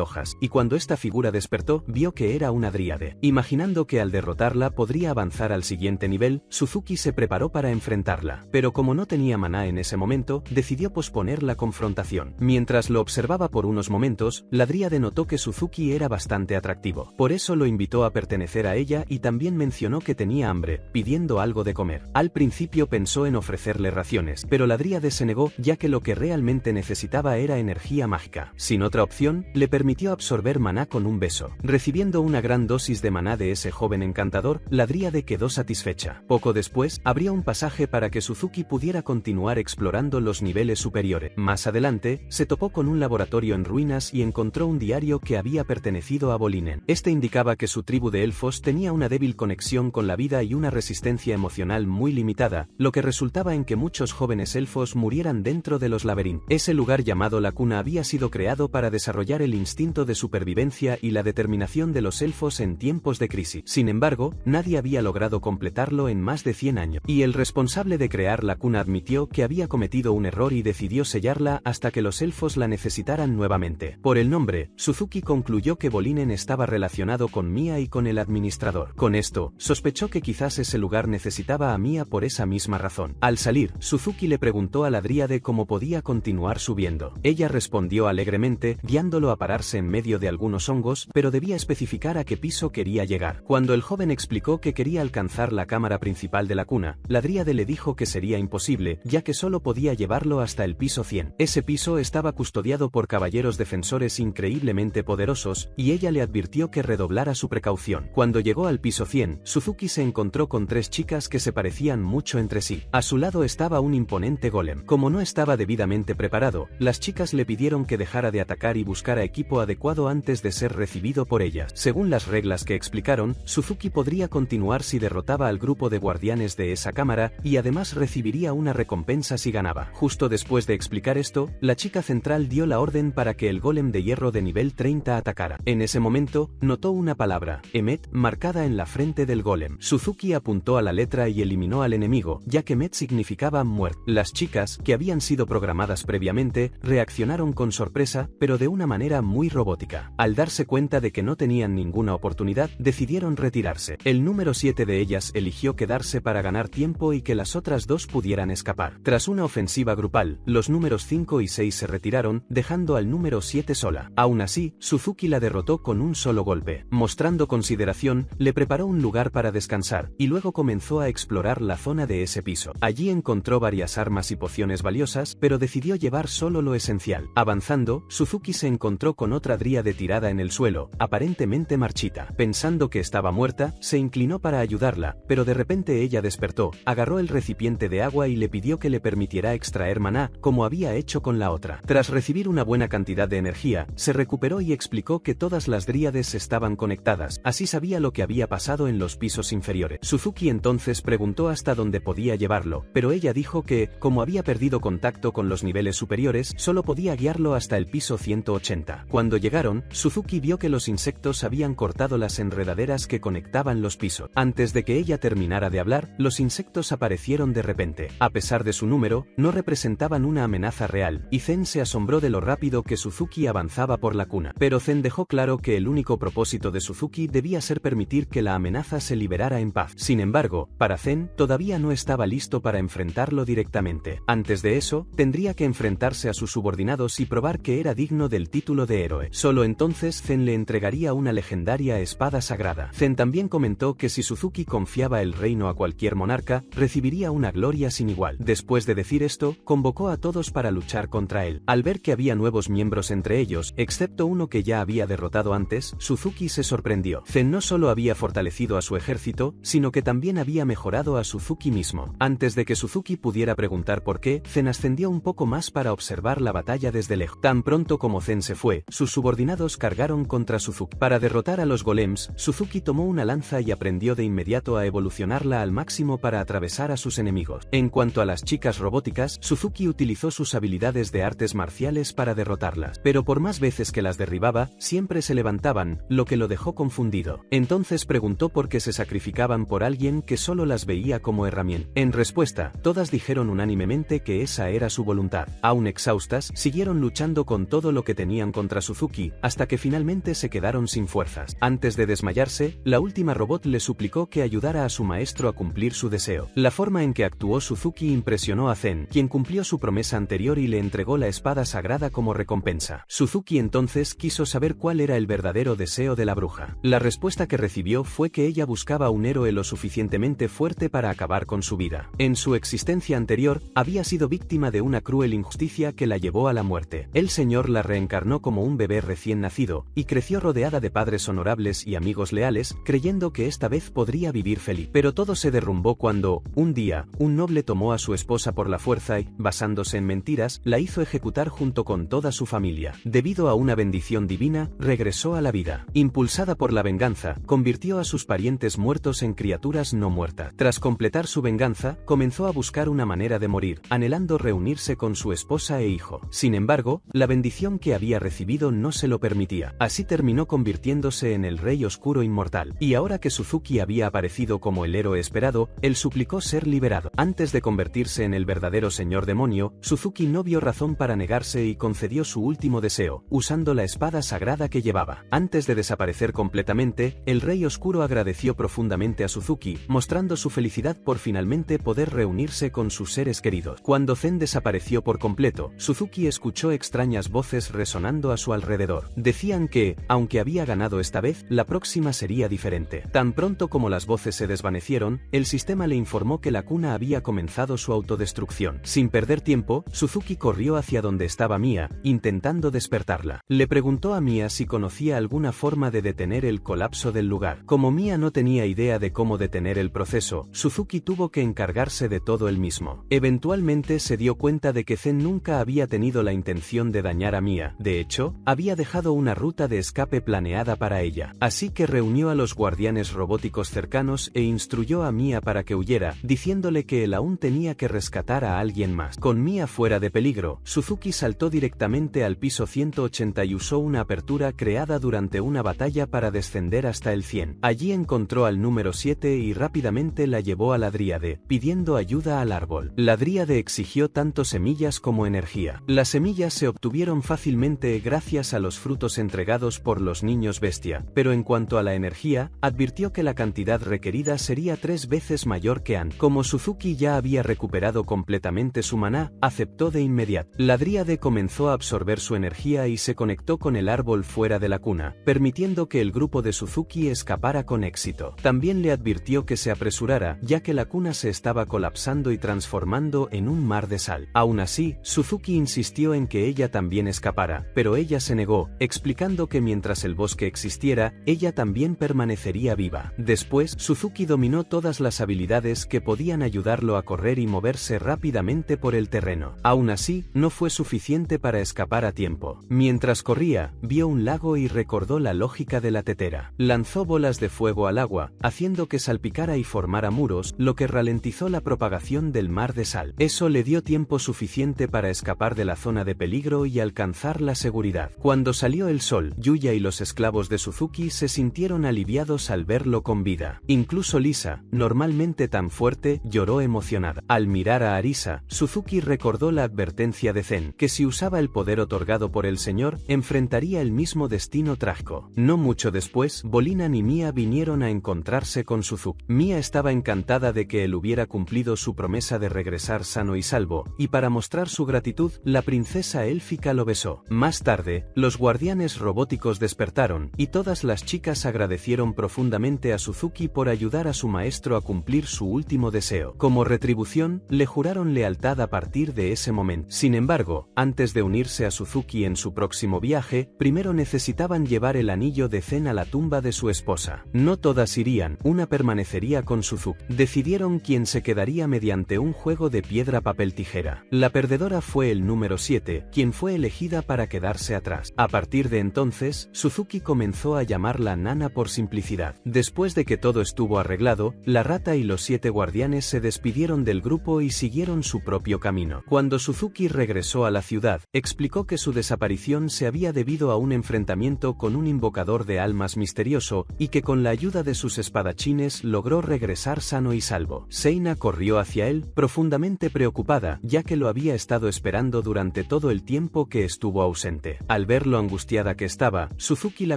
hojas, y cuando esta figura despertó, vio que era una dríade. Imaginando que al derrotarla podría avanzar al siguiente nivel, Suzuki se preparó para enfrentarla. Pero como no tenía maná en ese momento, decidió posponer la confrontación. Mientras lo observaba por unos momentos, la dríade notó que Suzuki era bastante atractivo. Por eso lo invitó a pertenecer a ella y también mencionó que tenía hambre, pidiendo algo de comer. Al principio pensó en ofrecerle raciones, pero la dríade se negó, ya que lo que realmente necesitaba era energía mágica. Sin otra opción, le permitió absorber maná con un beso. Recibiendo una gran dosis de maná de ese joven encantador, la dríade quedó satisfecha. Poco después, abrió un pasaje para que Suzuki pudiera continuar explorando los niveles superiores. Más adelante, se topó con un laboratorio en ruinas y encontró un diario que había pertenecido a Bolinen. Este indicaba que su tribu de elfos tenía una débil conexión con la vida y una resistencia emocional muy limitada, lo que resultaba en que muchos jóvenes elfos murieran dentro de los laberintos. Ese lugar llamado la cuna había sido creado para desarrollar el instinto de supervivencia y la determinación de los elfos en tiempos de crisis. Sin embargo, nadie había logrado completarlo en más de 100 años, y el responsable de crear la cuna admitió que había cometido un error y decidió sellarla hasta que los elfos la necesitaran nuevamente. Por el nombre, Suzuki concluyó que Bolinen estaba relacionado con Mia y con el administrador. Con esto, sospechó que quizás ese lugar necesitaba a Mia por esa misma razón. Al salir, Suzuki le preguntó a la dríade cómo podía continuar subiendo. Ella respondió alegremente, guiándolo a pararse en medio de algunos hongos, pero debía especificar a qué piso quería llegar. Cuando el joven explicó que quería alcanzar la cámara principal de la cuna, la dríade le dijo que sería imposible, ya que solo podía llevarlo hasta el piso 100. Ese piso estaba custodiado por caballeros defensores increíblemente poderosos, y ella le advirtió que redoblara su precaución. Cuando llegó al piso 100, Suzuki se encontró con tres chicas que se parecían mucho entre sí. A su lado estaba un imponente golem. Como no estaba debidamente preparado, las chicas le pidieron que dejara de atacar y buscara equipo adecuado antes de ser recibido por ellas. Según las reglas que explicaron, Suzuki podría continuar si derrotaba al grupo de guardianes de esa cámara, y además recibiría una recompensa si ganaba. Justo después de explicar esto, la chica central dio la orden para que el golem de hierro de nivel 30 atacara. En ese momento, notó una palabra, Emet, marcada en la frente del golem. Suzuki apuntó a la letra y eliminó al enemigo, ya que Met significaba muerte. Las chicas, que habían sido programadas previamente, reaccionaron con sorpresa, pero de una manera muy robótica. Al darse cuenta de que no tenían ninguna oportunidad, decidieron retirarse. El número 7 de ellas eligió quedarse para ganar tiempo y que las otras dos pudieran escapar. Tras una ofensiva grupal, los números 5 y 6 se retiraron, dejando al número 7 sola. Aún así, Suzuki la derrotó con un solo golpe. Mostrando consideración, le preparó un lugar para descansar, y luego comenzó a explorar la zona de ese piso. Allí encontró varias armas y pociones valiosas, pero decidió llevar solo lo esencial. Avanzando, Suzuki se encontró con otra dríade tirada en el suelo, aparentemente marchita. Pensando que estaba muerta, se inclinó para ayudarla, pero de repente ella despertó, agarró el recipiente de agua y le pidió que le permitiera extraer maná, como había hecho con la otra. Tras recibir una buena cantidad de energía, se recuperó y explicó que todas las dríades estaban conectadas, así sabía lo que había pasado en los pisos inferiores. Suzuki entonces preguntó hasta dónde podía llevarlo, pero ella dijo que, como había perdido contacto con los niveles superiores, solo podía guiarlo hasta el piso 180. Cuando llegaron, Suzuki vio que los insectos habían cortado las enredaderas que conectaban los pisos. Antes de que ella terminara de hablar, los insectos aparecieron de repente. A pesar de su número, no representaban una amenaza real, y Zen se asombró de lo rápido que Suzuki avanzaba por la cuna. Pero Zen dejó claro que el único propósito de Suzuki debía ser permitir que la amenaza se liberara en paz. Sin embargo, para Zen, todavía no estaba listo para enfrentarlo directamente. Antes de eso, tendría que enfrentarse a sus subordinados y probar que era digno del título de héroe. Solo entonces Zen le entregaría una legendaria espada sagrada. Zen también comentó que si Suzuki confiaba el reino a cualquier monarca, recibiría una gloria sin igual. Después de decir esto, convocó a todos para luchar contra él. Al ver que había nuevos miembros entre ellos, excepto uno que ya había derrotado antes, Suzuki se sorprendió. Zen no solo había fortalecido a su ejército, sino que también había mejorado a Suzuki mismo. Antes de que Suzuki pudiera preguntar por qué, Zen ascendió un poco más para observar la batalla desde lejos. Tan pronto como Zen se fue, sus subordinados cargaron contra Suzuki. Para derrotar a los golems, Suzuki tomó una lanza y aprendió de inmediato a evolucionarla al máximo para atravesar a sus enemigos. En cuanto a las chicas robóticas, Suzuki utilizó sus habilidades de artes marciales para derrotarlas. Pero por más veces que las derribaba, siempre se levantaban, lo que lo dejó confundido. confundido. Entonces preguntó por qué se sacrificaban por alguien que solo las veía como herramienta. En respuesta, todas dijeron unánimemente que esa era su voluntad. Aún exhaustas, siguieron luchando con todo lo que tenían contra Suzuki, hasta que finalmente se quedaron sin fuerzas. Antes de desmayarse, la última robot le suplicó que ayudara a su maestro a cumplir su deseo. La forma en que actuó Suzuki impresionó a Zen, quien cumplió su promesa anterior y le entregó la espada sagrada como recompensa. Suzuki entonces quiso saber cuál era el verdadero deseo de la bruja. La respuesta que recibió fue que ella buscaba un héroe lo suficientemente fuerte para acabar con su vida. En su existencia anterior, había sido víctima de una cruel injusticia que la llevó a la muerte. El Señor la reencarnó como un bebé recién nacido, y creció rodeada de padres honorables y amigos leales, creyendo que esta vez podría vivir feliz. Pero todo se derrumbó cuando, un día, un noble tomó a su esposa por la fuerza y, basándose en mentiras, la hizo ejecutar junto con toda su familia. Debido a una bendición divina, regresó a la vida. Impulsada por la venganza, convirtió a sus parientes muertos en criaturas no muertas. Tras completar su venganza, comenzó a buscar una manera de morir, anhelando reunirse con su esposa e hijo. Sin embargo, la bendición que había recibido no se lo permitía. Así terminó convirtiéndose en el Rey Oscuro Inmortal. Y ahora que Suzuki había aparecido como el héroe esperado, él suplicó ser liberado. Antes de convertirse en el verdadero señor demonio, Suzuki no vio razón para negarse y concedió su último deseo, usando la espada sagrada que llevaba. Antes de desaparecer completamente, el Rey Oscuro agradeció profundamente a Suzuki, mostrando su felicidad por finalmente poder reunirse con sus seres queridos. Cuando Zen desapareció por completo, Suzuki escuchó extrañas voces resonando a su alrededor. Decían que, aunque había ganado esta vez, la próxima sería diferente. Tan pronto como las voces se desvanecieron, el sistema le informó que la cuna había comenzado su autodestrucción. Sin perder tiempo, Suzuki corrió hacia donde estaba Mia, intentando despertarla. Le preguntó a Mia si conocía alguna forma de detener el colapso del lugar. Como Mia no tenía idea de cómo detener el proceso, Suzuki tuvo que encargarse de todo él mismo. Eventualmente se dio cuenta de que Zen nunca había tenido la intención de dañar a Mia. De hecho, había dejado una ruta de escape planeada para ella. Así que reunió a los guardianes robóticos cercanos e instruyó a Mia para que huyera, diciéndole que él aún tenía que rescatar a alguien más. Con Mia fuera de peligro, Suzuki saltó directamente al piso 180 y usó una apertura creada durante una batalla para descender hasta el 100. Allí encontró al número 7 y rápidamente la llevó a la dríade, pidiendo ayuda al árbol. La dríade exigió tanto semillas como energía. Las semillas se obtuvieron fácilmente gracias a los frutos entregados por los niños bestia, pero en cuanto a la energía, advirtió que la cantidad requerida sería 3 veces mayor que antes. Como Suzuki ya había recuperado completamente su maná, aceptó de inmediato. La dríade comenzó a absorber su energía y se conectó con el árbol fuera de la cuna, permitiendo que el grupo de Suzuki escapara con éxito. También le advirtió que se apresurara, ya que la cuna se estaba colapsando y transformando en un mar de sal. Aún así, Suzuki insistió en que ella también escapara, pero ella se negó, explicando que mientras el bosque existiera, ella también permanecería viva. Después, Suzuki dominó todas las habilidades que podían ayudarlo a correr y moverse rápidamente por el terreno. Aún así, no fue suficiente para escapar a tiempo. Mientras corría, vio un lago y recordó la lógica de la tetera. Lanzó bolas de fuego al agua, haciendo que salpicara y formara muros, lo que ralentizó la propagación del mar de sal. Eso le dio tiempo suficiente para escapar de la zona de peligro y alcanzar la seguridad. Cuando salió el sol, Yuya y los esclavos de Suzuki se sintieron aliviados al verlo con vida. Incluso Lisa, normalmente tan fuerte, lloró emocionada. Al mirar a Arisa, Suzuki recordó la advertencia de Zen, que si usaba el poder otorgado por el señor, enfrentaría el mismo destino trágico. No mucho después, Bolinan y Mia vinieron a encontrarse con Suzuki. Mia estaba encantada de que él hubiera cumplido su promesa de regresar sano y salvo, y para mostrar su gratitud, la princesa élfica lo besó. Más tarde, los guardianes robóticos despertaron, y todas las chicas agradecieron profundamente a Suzuki por ayudar a su maestro a cumplir su último deseo. Como retribución, le juraron lealtad a partir de ese momento. Sin embargo, antes de unirse a Suzuki en su próximo viaje, primero necesitaban llevar el anillo de Zen a la tumba de su esposa. No todas irían, una permanecería con Suzuki. Decidieron quién se quedaría mediante un juego de piedra papel tijera. La perdedora fue el número 7, quien fue elegida para quedarse atrás. A partir de entonces, Suzuki comenzó a llamarla Nana por simplicidad. Después de que todo estuvo arreglado, la rata y los 7 guardianes se despidieron del grupo y siguieron su propio camino. Cuando Suzuki regresó a la ciudad, explicó que su desaparición se había debido a un enfrentamiento con un invocador de almas más misterioso, y que con la ayuda de sus espadachines logró regresar sano y salvo. Seina corrió hacia él, profundamente preocupada, ya que lo había estado esperando durante todo el tiempo que estuvo ausente. Al ver lo angustiada que estaba, Suzuki la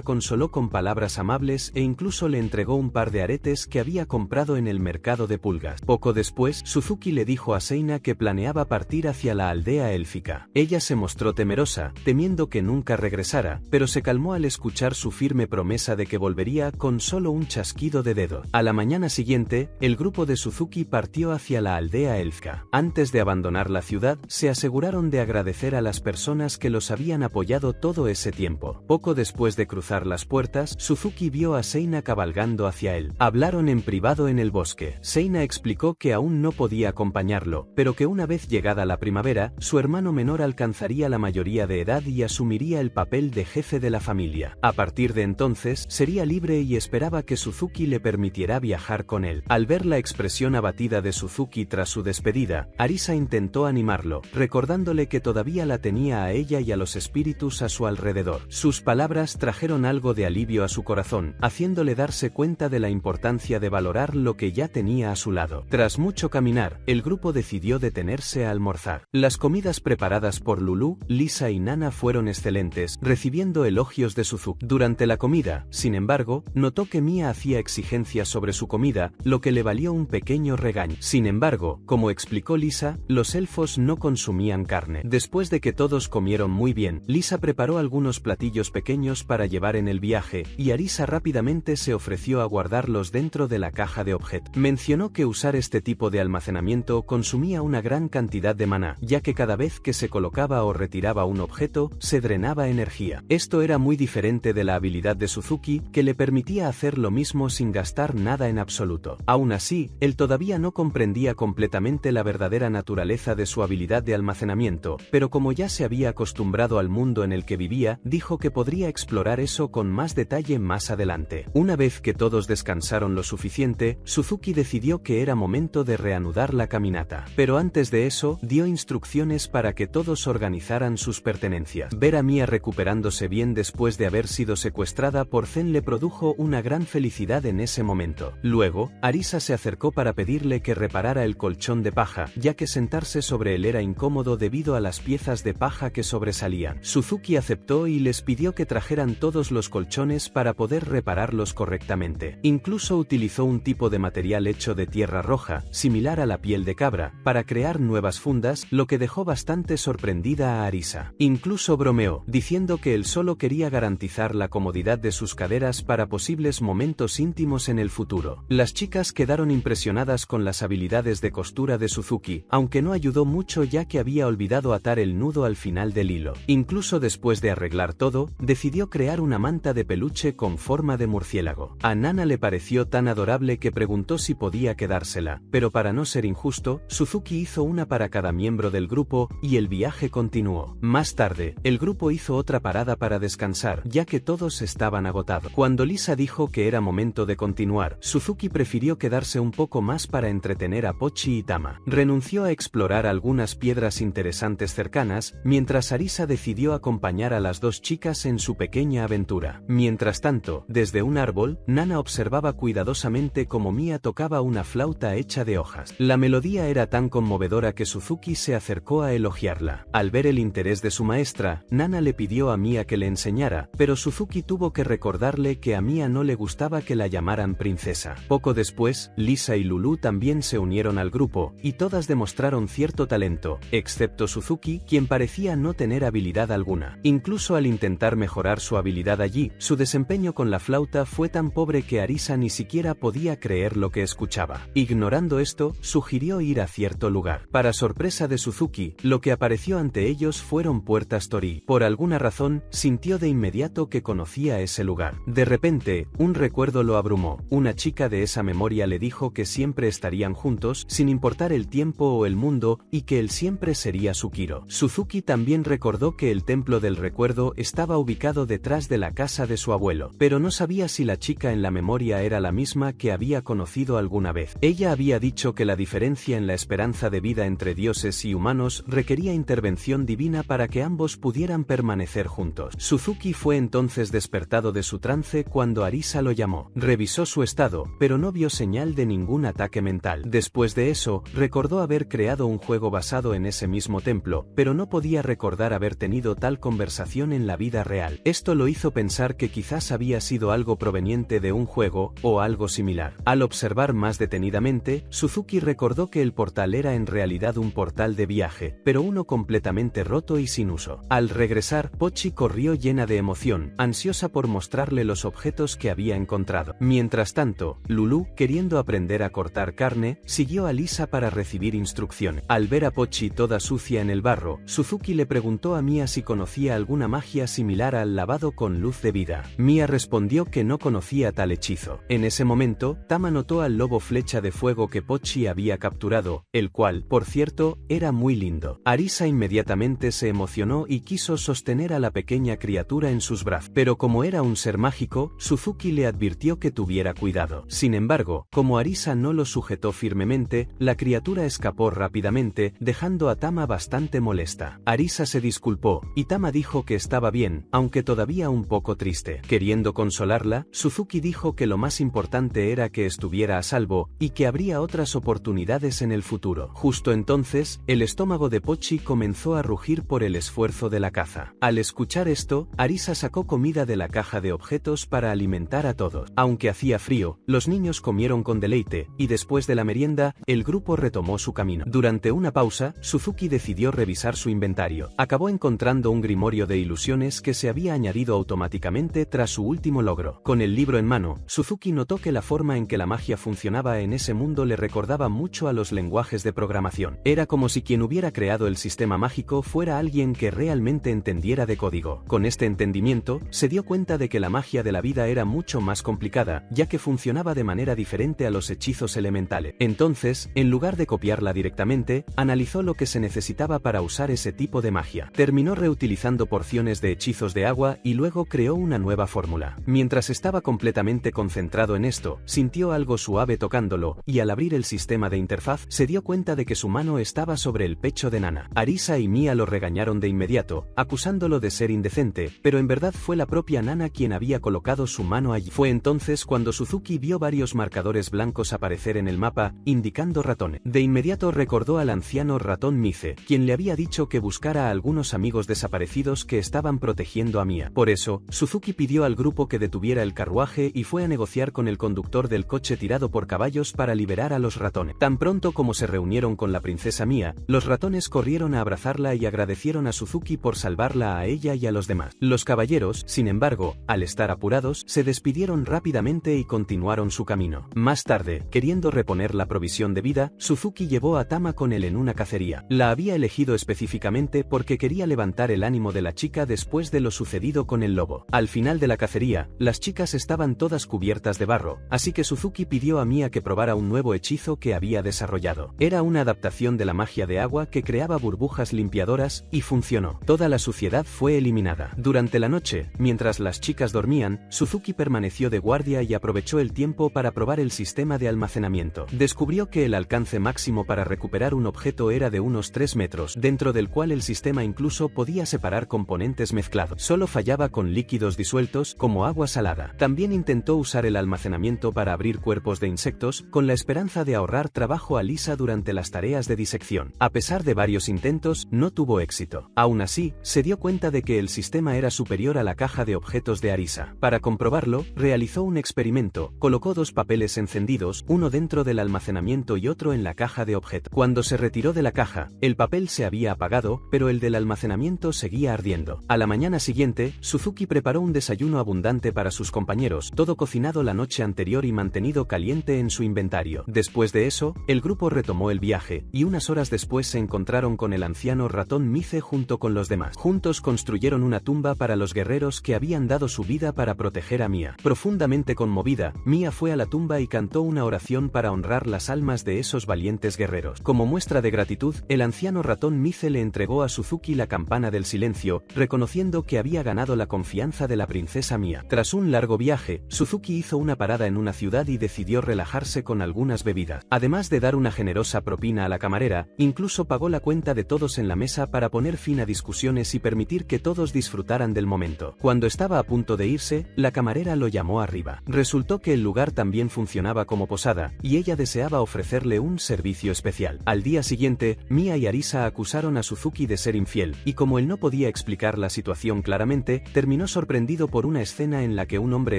consoló con palabras amables e incluso le entregó un par de aretes que había comprado en el mercado de pulgas. Poco después, Suzuki le dijo a Seina que planeaba partir hacia la aldea élfica. Ella se mostró temerosa, temiendo que nunca regresara, pero se calmó al escuchar su firme promesa de que volvería con solo un chasquido de dedo. A la mañana siguiente, el grupo de Suzuki partió hacia la aldea élfica. Antes de abandonar la ciudad, se aseguraron de agradecer a las personas que los habían apoyado todo ese tiempo. Poco después de cruzar las puertas, Suzuki vio a Seina cabalgando hacia él. Hablaron en privado en el bosque. Seina explicó que aún no podía acompañarlo, pero que una vez llegada la primavera, su hermano menor alcanzaría la mayoría de edad y asumiría el papel de jefe de la familia. A partir de entonces, sería libre y esperaba que Suzuki le permitiera viajar con él. Al ver la expresión abatida de Suzuki tras su despedida, Arisa intentó animarlo, recordándole que todavía la tenía a ella y a los espíritus a su alrededor. Sus palabras trajeron algo de alivio a su corazón, haciéndole darse cuenta de la importancia de valorar lo que ya tenía a su lado. Tras mucho caminar, el grupo decidió detenerse a almorzar. Las comidas preparadas por Lulu, Lisa y Nana fueron excelentes, recibiendo elogios de Suzuki. Durante la comida, sin embargo, notó que Mia hacía exigencias sobre su comida, lo que le valió un pequeño regaño. Sin embargo, como explicó Lisa, los elfos no consumían carne. Después de que todos comieron muy bien, Lisa preparó algunos platillos pequeños para llevar en el viaje, y Arisa rápidamente se ofreció a guardarlos dentro de la caja de objetos. Mencionó que usar este tipo de almacenamiento consumía una gran cantidad de maná, ya que cada vez que se colocaba o retiraba un objeto, se drenaba energía. Esto era muy diferente de la habilidad de Suzuki, que le permitía hacer lo mismo sin gastar nada en absoluto. Aún así, él todavía no comprendía completamente la verdadera naturaleza de su habilidad de almacenamiento, pero como ya se había acostumbrado al mundo en el que vivía, dijo que podría explorar eso con más detalle más adelante. Una vez que todos descansaron lo suficiente, Suzuki decidió que era momento de reanudar la caminata. Pero antes de eso, dio instrucciones para que todos organizaran sus pertenencias. Ver a Mia recuperándose bien después de haber sido secuestrada por Zen le produjo una gran felicidad en ese momento. Luego, Arisa se acercó para pedirle que reparara el colchón de paja, ya que sentarse sobre él era incómodo debido a las piezas de paja que sobresalían. Suzuki aceptó y les pidió que trajeran todos los colchones para poder repararlos correctamente. Incluso utilizó un tipo de material hecho de tierra roja, similar a la piel de cabra, para crear nuevas fundas, lo que dejó bastante sorprendida a Arisa. Incluso bromeó, diciendo que él solo quería garantizar la comodidad de sus caderas para posibles momentos íntimos en el futuro. Las chicas quedaron impresionadas con las habilidades de costura de Suzuki, aunque no ayudó mucho ya que había olvidado atar el nudo al final del hilo. Incluso después de arreglar todo, decidió crear una manta de peluche con forma de murciélago. A Nana le pareció tan adorable que preguntó si podía quedársela, pero para no ser injusto, Suzuki hizo una para cada miembro del grupo, y el viaje continuó. Más tarde, el grupo hizo otra parada para descansar, ya que todos estaban agotados. Cuando Lisa dijo que era momento de continuar, Suzuki prefirió quedarse un poco más para entretener a Pochi y Tama. Renunció a explorar algunas piedras interesantes cercanas, mientras Arisa decidió acompañar a las dos chicas en su pequeña aventura. Mientras tanto, desde un árbol, Nana observaba cuidadosamente cómo Mia tocaba una flauta hecha de hojas. La melodía era tan conmovedora que Suzuki se acercó a elogiarla. Al ver el interés de su maestra, Nana le pidió a Mia que le enseñara, pero Suzuki tuvo que recordarle que a Mia no le gustaba que la llamaran princesa. Poco después, Lisa y Lulu también se unieron al grupo, y todas demostraron cierto talento, excepto Suzuki, quien parecía no tener habilidad alguna. Incluso al intentar mejorar su habilidad allí, su desempeño con la flauta fue tan pobre que Arisa ni siquiera podía creer lo que escuchaba. Ignorando esto, sugirió ir a cierto lugar. Para sorpresa de Suzuki, lo que apareció ante ellos fueron puertas Tori. Por alguna razón, sintió de inmediato que conocía ese lugar. De repente, un recuerdo lo abrumó. Una chica de esa memoria le dijo que siempre estarían juntos, sin importar el tiempo o el mundo, y que él siempre sería Sukiro. Suzuki también recordó que el templo del recuerdo estaba ubicado detrás de la casa de su abuelo, pero no sabía si la chica en la memoria era la misma que había conocido alguna vez. Ella había dicho que la diferencia en la esperanza de vida entre dioses y humanos requería intervención divina para que ambos pudieran permanecer juntos. Suzuki fue entonces despertado de de su trance cuando Arisa lo llamó. Revisó su estado, pero no vio señal de ningún ataque mental. Después de eso, recordó haber creado un juego basado en ese mismo templo, pero no podía recordar haber tenido tal conversación en la vida real. Esto lo hizo pensar que quizás había sido algo proveniente de un juego, o algo similar. Al observar más detenidamente, Suzuki recordó que el portal era en realidad un portal de viaje, pero uno completamente roto y sin uso. Al regresar, Pochi corrió llena de emoción, ansiosa por mostrarle los objetos que había encontrado. Mientras tanto, Lulu, queriendo aprender a cortar carne, siguió a Lisa para recibir instrucciones. Al ver a Pochi toda sucia en el barro, Suzuki le preguntó a Mia si conocía alguna magia similar al lavado con luz de vida. Mia respondió que no conocía tal hechizo. En ese momento, Tama notó al lobo flecha de fuego que Pochi había capturado, el cual, por cierto, era muy lindo. Arisa inmediatamente se emocionó y quiso sostener a la pequeña criatura en sus brazos, pero como era un ser mágico, Suzuki le advirtió que tuviera cuidado. Sin embargo, como Arisa no lo sujetó firmemente, la criatura escapó rápidamente, dejando a Tama bastante molesta. Arisa se disculpó, y Tama dijo que estaba bien, aunque todavía un poco triste. Queriendo consolarla, Suzuki dijo que lo más importante era que estuviera a salvo, y que habría otras oportunidades en el futuro. Justo entonces, el estómago de Pochi comenzó a rugir por el esfuerzo de la caza. Al escuchar esto, Arisa sacó comida de la caja de objetos para alimentar a todos. Aunque hacía frío, los niños comieron con deleite, y después de la merienda, el grupo retomó su camino. Durante una pausa, Suzuki decidió revisar su inventario. Acabó encontrando un grimorio de ilusiones que se había añadido automáticamente tras su último logro. Con el libro en mano, Suzuki notó que la forma en que la magia funcionaba en ese mundo le recordaba mucho a los lenguajes de programación. Era como si quien hubiera creado el sistema mágico fuera alguien que realmente entendiera de código. Con este entendimiento, se dio cuenta de que la magia de la vida era mucho más complicada, ya que funcionaba de manera diferente a los hechizos elementales. Entonces, en lugar de copiarla directamente, analizó lo que se necesitaba para usar ese tipo de magia. Terminó reutilizando porciones de hechizos de agua y luego creó una nueva fórmula. Mientras estaba completamente concentrado en esto, sintió algo suave tocándolo, y al abrir el sistema de interfaz, se dio cuenta de que su mano estaba sobre el pecho de Nana. Arisa y Mia lo regañaron de inmediato, acusándolo de ser indecente, pero en verdad fue la propia Nana quien había colocado su mano allí. Fue entonces cuando Suzuki vio varios marcadores blancos aparecer en el mapa, indicando ratones. De inmediato recordó al anciano ratón Mize, quien le había dicho que buscara a algunos amigos desaparecidos que estaban protegiendo a Mia. Por eso, Suzuki pidió al grupo que detuviera el carruaje y fue a negociar con el conductor del coche tirado por caballos para liberar a los ratones. Tan pronto como se reunieron con la princesa Mia, los ratones corrieron a abrazarla y agradecieron a Suzuki por salvarla a ella y a los demás. Los caballeros, sin embargo, al estar apurados, se despidieron rápidamente y continuaron su camino. Más tarde, queriendo reponer la provisión de vida, Suzuki llevó a Tama con él en una cacería. La había elegido específicamente porque quería levantar el ánimo de la chica después de lo sucedido con el lobo. Al final de la cacería, las chicas estaban todas cubiertas de barro, así que Suzuki pidió a Mia que probara un nuevo hechizo que había desarrollado. Era una adaptación de la magia de agua que creaba burbujas limpiadoras, y funcionó. Toda la suciedad fue eliminada. Durante la noche, mientras las chicas dormían, Suzuki permaneció de guardia y aprovechó el tiempo para probar el sistema de almacenamiento. Descubrió que el alcance máximo para recuperar un objeto era de unos 3 metros, dentro del cual el sistema incluso podía separar componentes mezclados. Solo fallaba con líquidos disueltos, como agua salada. También intentó usar el almacenamiento para abrir cuerpos de insectos, con la esperanza de ahorrar trabajo a Lisa durante las tareas de disección. A pesar de varios intentos, no tuvo éxito. Aún así, se dio cuenta de que el sistema era superior a la caja de objetos de Arisa. Para comprobarlo, realizó un experimento, colocó 2 papeles encendidos, uno dentro del almacenamiento y otro en la caja de objetos. Cuando se retiró de la caja, el papel se había apagado, pero el del almacenamiento seguía ardiendo. A la mañana siguiente, Suzuki preparó un desayuno abundante para sus compañeros, todo cocinado la noche anterior y mantenido caliente en su inventario. Después de eso, el grupo retomó el viaje, y unas horas después se encontraron con el anciano ratón Mize junto con los demás. Juntos construyeron una tumba para los guerreros que habían dado su vida para proteger a Mia. Profundamente conmovida, Mia fue a la tumba y cantó una oración para honrar las almas de esos valientes guerreros. Como muestra de gratitud, el anciano ratón Mize le entregó a Suzuki la campana del silencio, reconociendo que había ganado la confianza de la princesa Mia. Tras un largo viaje, Suzuki hizo una parada en una ciudad y decidió relajarse con algunas bebidas. Además de dar una generosa propina a la camarera, incluso pagó la cuenta de todos en la mesa para poner fin a discusiones y permitir que todos disfrutaran del momento. Cuando estaba a punto punto de irse, la camarera lo llamó arriba. Resultó que el lugar también funcionaba como posada, y ella deseaba ofrecerle un servicio especial. Al día siguiente, Mia y Arisa acusaron a Suzuki de ser infiel, y como él no podía explicar la situación claramente, terminó sorprendido por una escena en la que un hombre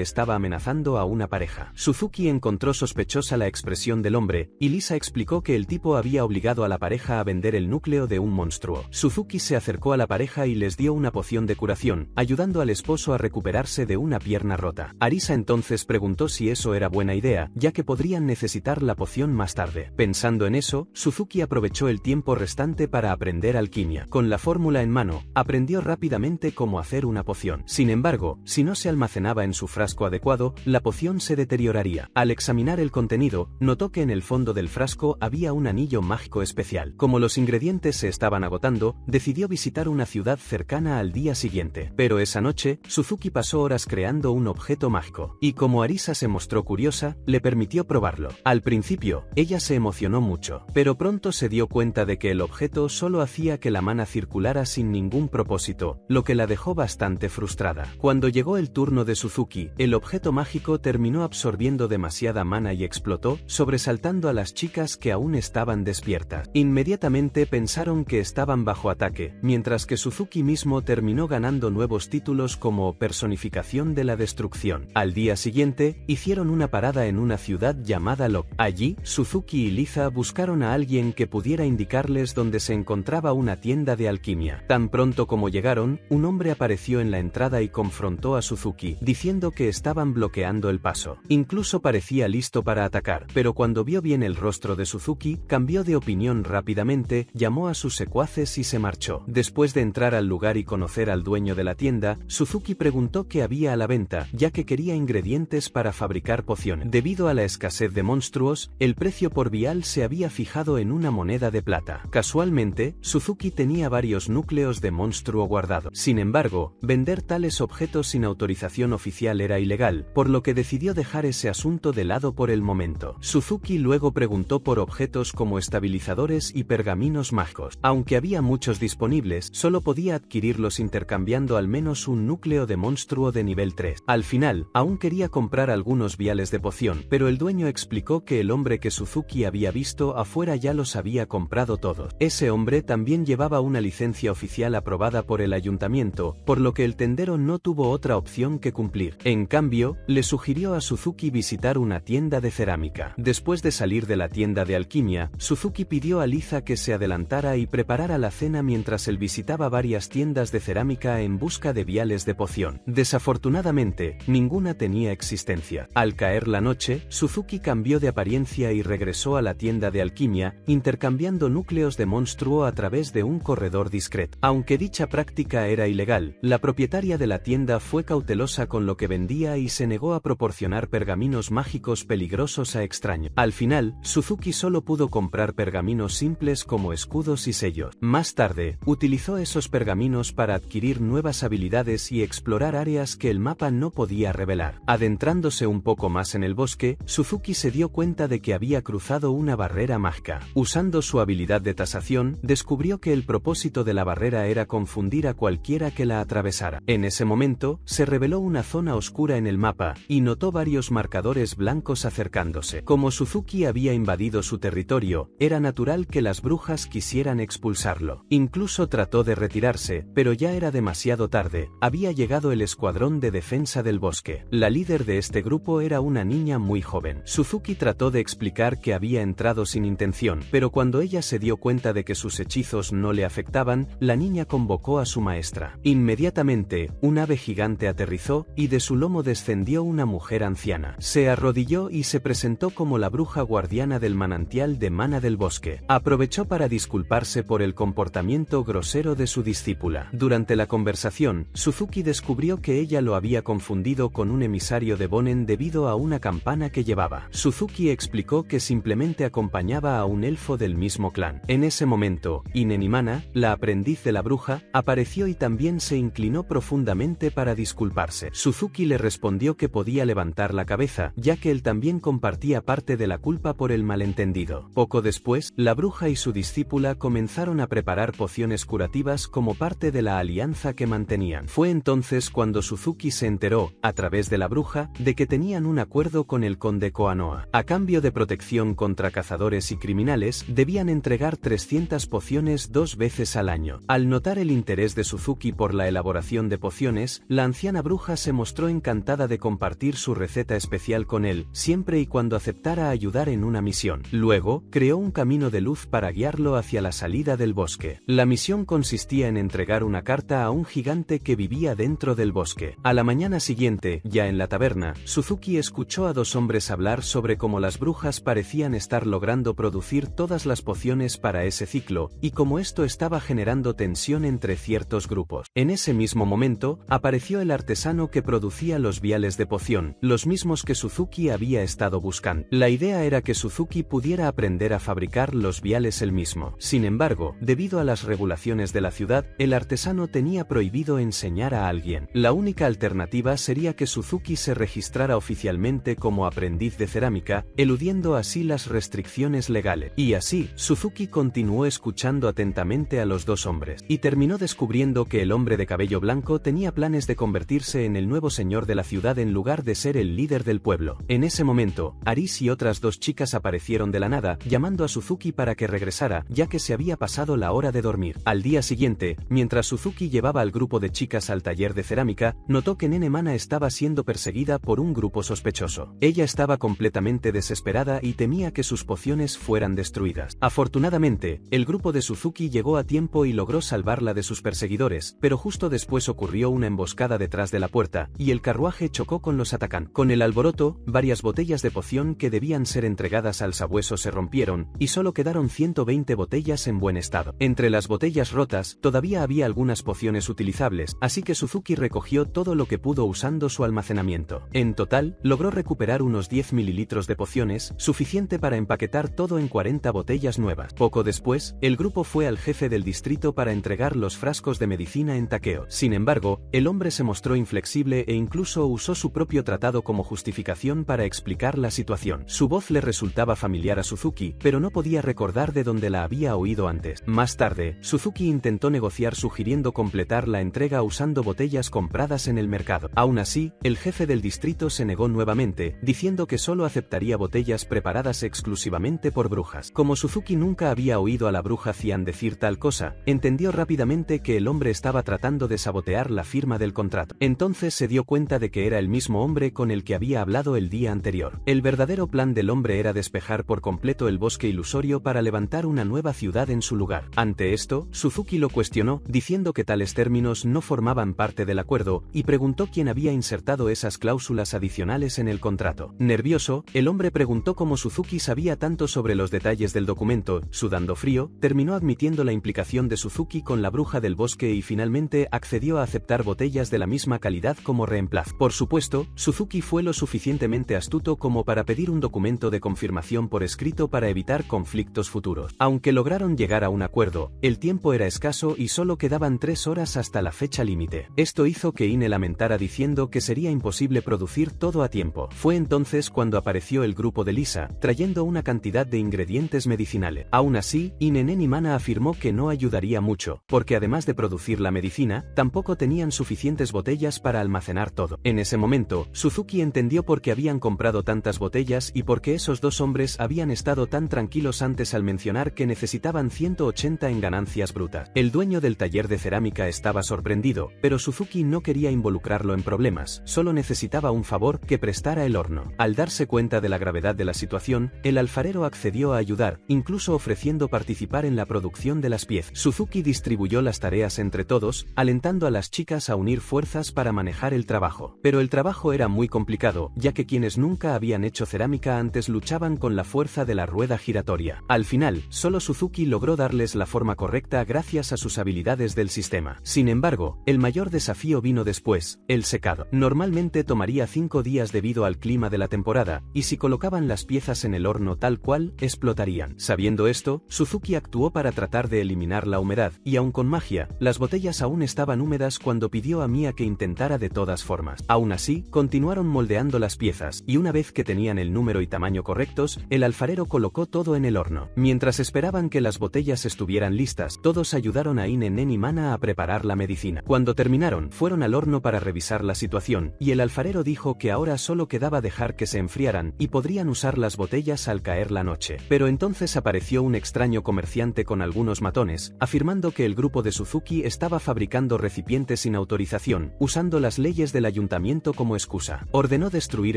estaba amenazando a una pareja. Suzuki encontró sospechosa la expresión del hombre, y Lisa explicó que el tipo había obligado a la pareja a vender el núcleo de un monstruo. Suzuki se acercó a la pareja y les dio una poción de curación, ayudando al esposo a recuperarse de una pierna rota. Arisa entonces preguntó si eso era buena idea, ya que podrían necesitar la poción más tarde. Pensando en eso, Suzuki aprovechó el tiempo restante para aprender alquimia. Con la fórmula en mano, aprendió rápidamente cómo hacer una poción. Sin embargo, si no se almacenaba en su frasco adecuado, la poción se deterioraría. Al examinar el contenido, notó que en el fondo del frasco había un anillo mágico especial. Como los ingredientes se estaban agotando, decidió visitar una ciudad cercana al día siguiente. Pero esa noche, Suzuki pasó horas creando un objeto mágico, y como Arisa se mostró curiosa, le permitió probarlo. Al principio, ella se emocionó mucho, pero pronto se dio cuenta de que el objeto solo hacía que la mana circulara sin ningún propósito, lo que la dejó bastante frustrada. Cuando llegó el turno de Suzuki, el objeto mágico terminó absorbiendo demasiada mana y explotó, sobresaltando a las chicas que aún estaban despiertas. Inmediatamente pensaron que estaban bajo ataque, mientras que Suzuki mismo terminó ganando nuevos títulos como personificación de la destrucción. Al día siguiente, hicieron una parada en una ciudad llamada Locke. Allí, Suzuki y Lisa buscaron a alguien que pudiera indicarles dónde se encontraba una tienda de alquimia. Tan pronto como llegaron, un hombre apareció en la entrada y confrontó a Suzuki, diciendo que estaban bloqueando el paso. Incluso parecía listo para atacar, pero cuando vio bien el rostro de Suzuki, cambió de opinión rápidamente, llamó a sus secuaces y se marchó. Después de entrar al lugar y conocer al dueño de la tienda, Suzuki preguntó qué había a la venta, ya que quería ingredientes para fabricar pociones. Debido a la escasez de monstruos, el precio por vial se había fijado en una moneda de plata. Casualmente, Suzuki tenía varios núcleos de monstruo guardados. Sin embargo, vender tales objetos sin autorización oficial era ilegal, por lo que decidió dejar ese asunto de lado por el momento. Suzuki luego preguntó por objetos como estabilizadores y pergaminos mágicos. Aunque había muchos disponibles, solo podía adquirirlos intercambiando al menos un núcleo de monstruo de nivel 3. Al final, aún quería comprar algunos viales de poción, pero el dueño explicó que el hombre que Suzuki había visto afuera ya los había comprado todos. Ese hombre también llevaba una licencia oficial aprobada por el ayuntamiento, por lo que el tendero no tuvo otra opción que cumplir. En cambio, le sugirió a Suzuki visitar una tienda de cerámica. Después de salir de la tienda de alquimia, Suzuki pidió a Lisa que se adelantara y preparara la cena mientras él visitaba varias tiendas de cerámica en busca de viales de poción. Desafortunadamente, ninguna tenía existencia. Al caer la noche, Suzuki cambió de apariencia y regresó a la tienda de alquimia, intercambiando núcleos de monstruo a través de un corredor discreto. Aunque dicha práctica era ilegal, la propietaria de la tienda fue cautelosa con lo que vendía y se negó a proporcionar pergaminos mágicos peligrosos a extraños. Al final, Suzuki solo pudo comprar pergaminos simples como escudos y sellos. Más tarde, utilizó esos pergaminos para adquirir nuevas habilidades y explorar áreas que el mapa no podía revelar. Adentrándose un poco más en el bosque, Suzuki se dio cuenta de que había cruzado una barrera mágica. Usando su habilidad de tasación, descubrió que el propósito de la barrera era confundir a cualquiera que la atravesara. En ese momento, se reveló una zona oscura en el mapa, y notó varios marcadores blancos acercándose. Como Suzuki había invadido su territorio, era natural que las brujas quisieran expulsarlo. Incluso trató de retirarse, pero ya era demasiado tarde. Había llegado el escuadrón de defensa del bosque. La líder de este grupo era una niña muy joven. Suzuki trató de explicar que había entrado sin intención, pero cuando ella se dio cuenta de que sus hechizos no le afectaban, la niña convocó a su maestra. Inmediatamente, un ave gigante aterrizó, y de su lomo descendió una mujer anciana. Se arrodilló y se presentó como la bruja guardiana del manantial de mana del bosque. Aprovechó para disculparse por el comportamiento grosero de su discípula. Durante la conversación, Suzuki descubrió que ella lo había confundido con un emisario de Bonen debido a una campana que llevaba. Suzuki explicó que simplemente acompañaba a un elfo del mismo clan. En ese momento, Inenimana, la aprendiz de la bruja, apareció y también se inclinó profundamente para disculparse. Suzuki le respondió que podía levantar la cabeza, ya que él también compartía parte de la culpa por el malentendido. Poco después, la bruja y su discípula comenzaron a preparar pociones curativas como parte de la alianza que mantenían. Fue entonces cuando Suzuki se enteró, a través de la bruja, de que tenían un acuerdo con el conde Koanoha. A cambio de protección contra cazadores y criminales, debían entregar 300 pociones 2 veces al año. Al notar el interés de Suzuki por la elaboración de pociones, la anciana bruja se mostró encantada de compartir su receta especial con él, siempre y cuando aceptara ayudar en una misión. Luego, creó un camino de luz para guiarlo hacia la salida del bosque. La misión consistía en entregar una carta a un gigante que vivía dentro del bosque. A la mañana siguiente, ya en la taberna, Suzuki escuchó a 2 hombres hablar sobre cómo las brujas parecían estar logrando producir todas las pociones para ese ciclo, y cómo esto estaba generando tensión entre ciertos grupos. En ese mismo momento, apareció el artesano que producía los viales de poción, los mismos que Suzuki había estado buscando. La idea era que Suzuki pudiera aprender a fabricar los viales él mismo. Sin embargo, debido a las regulaciones de la ciudad, el artesano tenía prohibido enseñar a alguien. La única alternativa sería que Suzuki se registrara oficialmente como aprendiz de cerámica, eludiendo así las restricciones legales. Y así, Suzuki continuó escuchando atentamente a los 2 hombres, y terminó descubriendo que el hombre de cabello blanco tenía planes de convertirse en el nuevo señor de la ciudad en lugar de ser el líder del pueblo. En ese momento, Aris y otras 2 chicas aparecieron de la nada, llamando a Suzuki para que regresara, ya que se había pasado la hora de dormir. Al día siguiente, mientras Suzuki llevaba al grupo de chicas al taller de cerámica, notó que Nene Mana estaba siendo perseguida por un grupo sospechoso. Ella estaba completamente desesperada y temía que sus pociones fueran destruidas. Afortunadamente, el grupo de Suzuki llegó a tiempo y logró salvarla de sus perseguidores, pero justo después ocurrió una emboscada detrás de la puerta, y el carruaje chocó con los atacantes. Con el alboroto, varias botellas de poción que debían ser entregadas al sabueso se rompieron, y solo quedaron 120 botellas en buen estado. Entre las botellas rotas, todavía había algunas pociones utilizables, así que Suzuki recogió todo lo que pudo usando su almacenamiento. En total, logró recuperar unos 10 mililitros de pociones, suficiente para empaquetar todo en 40 botellas nuevas. Poco después, el grupo fue al jefe del distrito para entregar los frascos de medicina en Takeo. Sin embargo, el hombre se mostró inflexible e incluso usó su propio tratado como justificación para explicar la situación. Su voz le resultaba familiar a Suzuki, pero no podía recordar de dónde la había oído antes. Más tarde, Suzuki intentó negociar sugiriendo completar la entrega usando botellas compradas en el mercado. Aún así, el jefe del distrito se negó nuevamente, diciendo que solo aceptaría botellas preparadas exclusivamente por brujas. Como Suzuki nunca había oído a la bruja Cian decir tal cosa, entendió rápidamente que el hombre estaba tratando de sabotear la firma del contrato. Entonces se dio cuenta de que era el mismo hombre con el que había hablado el día anterior. El verdadero plan del hombre era despejar por completo el bosque ilusorio para levantar una nueva ciudad en su lugar. Ante esto, Suzuki lo cuestionó, diciendo que tales términos no formaban parte del acuerdo, y preguntó quién había insertado esas cláusulas adicionales en el contrato. Nervioso, el hombre preguntó cómo Suzuki sabía tanto sobre los detalles del documento. Sudando frío, terminó admitiendo la implicación de Suzuki con la bruja del bosque y finalmente accedió a aceptar botellas de la misma calidad como reemplazo. Por supuesto, Suzuki fue lo suficientemente astuto como para pedir un documento de confirmación por escrito para evitar conflictos futuros. Aunque lograron llegar a un acuerdo, el tiempo era escaso y solo quedaban 3 horas hasta la fecha límite. Esto hizo que Ine lamentara diciendo que sería imposible producir todo a tiempo. Fue entonces cuando apareció el grupo de Lisa, trayendo una cantidad de ingredientes medicinales. Aún así, Ine Nene Mana afirmó que no ayudaría mucho, porque además de producir la medicina, tampoco tenían suficientes botellas para almacenar todo. En ese momento, Suzuki entendió por qué habían comprado tantas botellas y por qué esos 2 hombres habían estado tan tranquilos antes al mencionar que necesitaban 180 en ganancias brutas. El dueño del taller de cerámica estaba sorprendido, pero Suzuki no quería involucrarlo en problemas, solo necesitaba un favor: que prestara el horno. Al darse cuenta de la gravedad de la situación, el alfarero accedió a ayudar, incluso ofreciendo participar en la producción de las piezas. Suzuki distribuyó las tareas entre todos, alentando a las chicas a unir fuerzas para manejar el trabajo. Pero el trabajo era muy complicado, ya que quienes nunca habían hecho cerámica antes luchaban con la fuerza de la rueda giratoria. Al final, solo Suzuki logró darles la forma correcta gracias a sus habilidades del sistema. Sin embargo, el mayor desafío vino después: el secado. Normalmente tomaría 5 días debido al clima de la temporada, y si colocaban las piezas en el horno tal cual, explotarían. Sabiendo esto, Suzuki actuó para tratar de eliminar la humedad, y aun con magia, las botellas aún estaban húmedas cuando pidió a Mia que intentara de todas formas. Aún así, continuaron moldeando las piezas, y una vez que tenían el número y tamaño correctos, el alfarero colocó todo en el horno. Mientras esperaban que las botellas estuvieran listas, todos ayudaron a Ine Nene Mana a preparar la medicina. Cuando terminaron, fueron al horno para revisar la situación, y el alfarero dijo que ahora solo quedaba dejar que se enfriaran, y podrían usar las botellas al caer la noche. Pero entonces apareció un extraño comerciante con algunos matones, afirmando que el grupo de Suzuki estaba fabricando recipientes sin autorización, usando las leyes del ayuntamiento como excusa. Ordenó destruir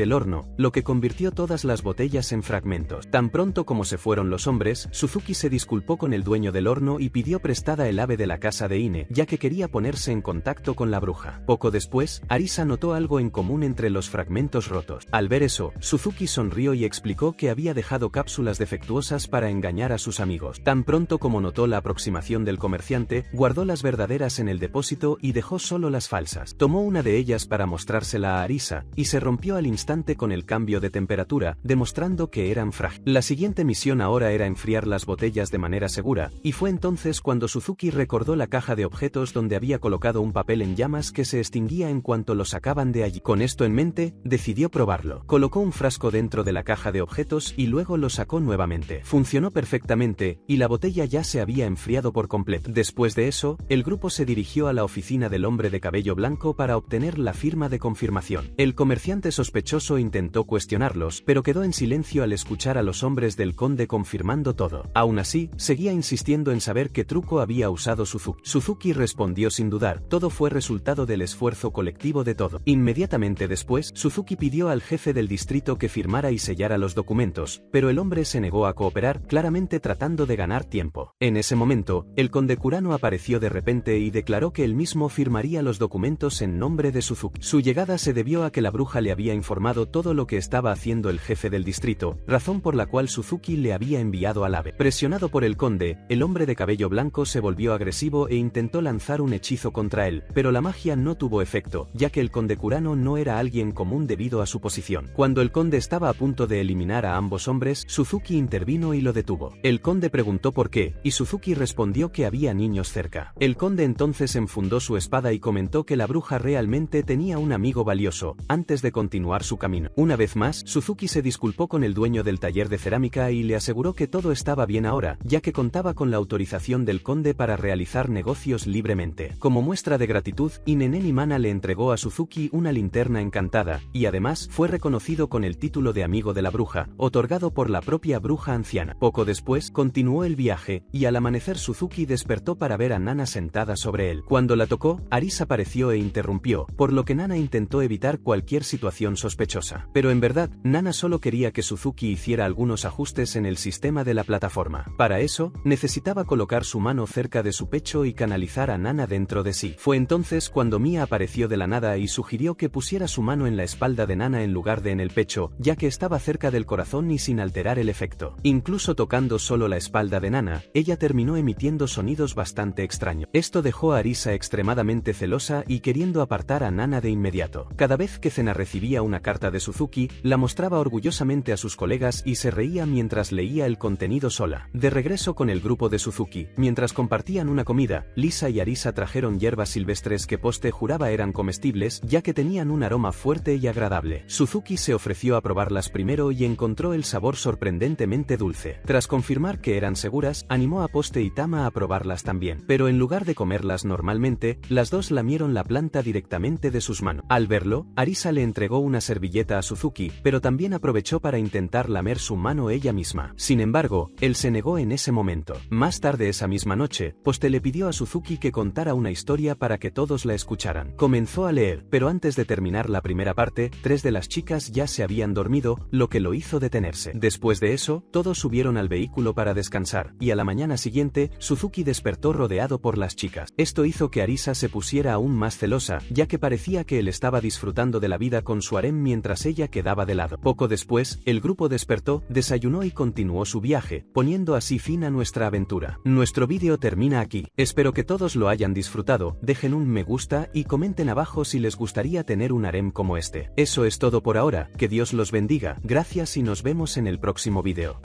el horno, lo que convirtió todas las botellas en fragmentos. Tan pronto como se fueron los hombres, Suzuki se disculpó con el dueño del horno y pidió prestada el ave de la casa de Ine, ya que quería ponerse en contacto con la bruja. Poco después, Arisa notó algo en común entre los fragmentos rotos. Al ver eso, Suzuki sonrió y explicó que había dejado cápsulas defectuosas para engañar a sus amigos. Tan pronto como notó la aproximación del comerciante, guardó las verdaderas en el depósito y dejó solo las falsas. Tomó una de ellas para mostrársela a Arisa, y se rompió al instante con el cambio de temperatura, demostrando que eran frágiles. La siguiente misión ahora era enfriar las botellas de manera segura, y fue entonces cuando Suzuki recordó la caja de objetos donde había colocado un papel en llamas que se extinguía en cuanto lo sacaban de allí. Con esto en mente, decidió probarlo. Colocó un frasco dentro de la caja de objetos y luego lo sacó nuevamente. Funcionó perfectamente, y la botella ya se había enfriado por completo. Después de eso, el grupo se dirigió a la oficina del hombre de cabello blanco para obtener la firma de confirmación. El comerciante sospechoso intentó cuestionarlos, pero quedó en silencio al escuchar a los hombres del conde confirmando todo. Aún así, seguía insistiendo en saber qué truco había usado Suzuki. Suzuki respondió sin dudar: todo fue resultado del esfuerzo colectivo de todo. Inmediatamente después, Suzuki pidió al jefe del distrito que firmara y sellara los documentos, pero el hombre se negó a cooperar, claramente tratando de ganar tiempo. En ese momento, el conde Kurano apareció de repente y declaró que él mismo firmaría los documentos en nombre de Suzuki. Su llegada se debió a que la bruja le había informado todo lo que estaba haciendo el jefe del distrito, razón por la cual Suzuki le había enviado al ave. Presionado por el conde, el hombre de cabello blanco se volvió agresivo e intentó lanzar un hechizo contra él, pero la magia no tuvo efecto, ya que el conde Kurano no era alguien común debido a su posición. Cuando el conde estaba a punto de eliminar a ambos hombres, Suzuki intervino y lo detuvo. El conde preguntó por qué, y Suzuki respondió que había niños cerca. El conde entonces enfundó su espada y comentó que la bruja realmente tenía un amigo valioso, antes de continuar su camino. Una vez más, Suzuki se disculpó con el dueño del taller de cerámica y le aseguró que todo estaba bien ahora, ya que contaba con la autorización del conde para realizar negocios libremente. Como muestra de gratitud, Inenen Imana le entregó a Suzuki una linterna encantada, y además fue reconocido con el título de amigo de la bruja, otorgado por la propia bruja anciana. Poco después, continuó el viaje, y al amanecer Suzuki despertó para ver a Nana sentada sobre él. Cuando la tocó, Arisa apareció e interrumpió, por lo que Nana intentó evitar cualquier situación sospechosa. Pero en verdad, Nana solo quería que Suzuki hiciera algunos ajustes en el sistema de la plataforma. Para eso, necesitaba colocar su mano cerca de su pecho y canalizar a Nana dentro de sí. Fue entonces cuando Mia apareció de la nada y sugirió que pusiera su mano en la espalda de Nana en lugar de en el pecho, ya que estaba cerca del corazón y sin alterar el efecto. Incluso tocando solo la espalda de Nana, ella terminó emitiendo sonidos bastante extraños. Esto dejó a Arisa extremadamente celosa y queriendo apartar a Nana de inmediato. Cada vez que Cena recibía una carta de Suzuki, la mostraba orgullosamente a sus colegas y se reía mientras leía el contenido sola. De regreso con el grupo de Suzuki, mientras compartían una comida, Lisa y Arisa trajeron hierbas silvestres que Poste juraba eran comestibles, ya que tenían un aroma fuerte y agradable. Suzuki se ofreció a probarlas primero y encontró el sabor sorprendentemente dulce. Tras confirmar que eran seguras, animó a Poste y Tama a probarlas también. Pero en lugar de comerlas normalmente, las dos lamieron la planta directamente de sus manos. Al verlo, Arisa le entregó una servilleta a Suzuki, pero también aprovechó para intentar lamer su mano ella misma. Sin embargo, él se negó en ese momento. Más tarde esa misma noche, Poste le pidió a Suzuki que contara una historia para que todos la escucharan. Comenzó a leer, pero antes de terminar la primera parte, 3 de las chicas ya se habían dormido, lo que lo hizo detenerse. Después de eso, todos subieron al vehículo para descansar, y a la mañana siguiente, Suzuki despertó rodeado por las chicas. Esto hizo que Arisa se pusiera aún más celosa, ya que parecía que él estaba disfrutando de la vida con su harem mientras ella quedaba de lado. Poco después, el grupo despertó, desayunó y continuó su viaje, poniendo así fin a nuestra aventura. Nuestro vídeo termina aquí. Espero que todos lo hayan disfrutado, dejen un me gusta y comenten abajo si les gustaría tener un harem como este. Eso es todo por ahora, que Dios los bendiga, gracias y nos vemos en el próximo vídeo.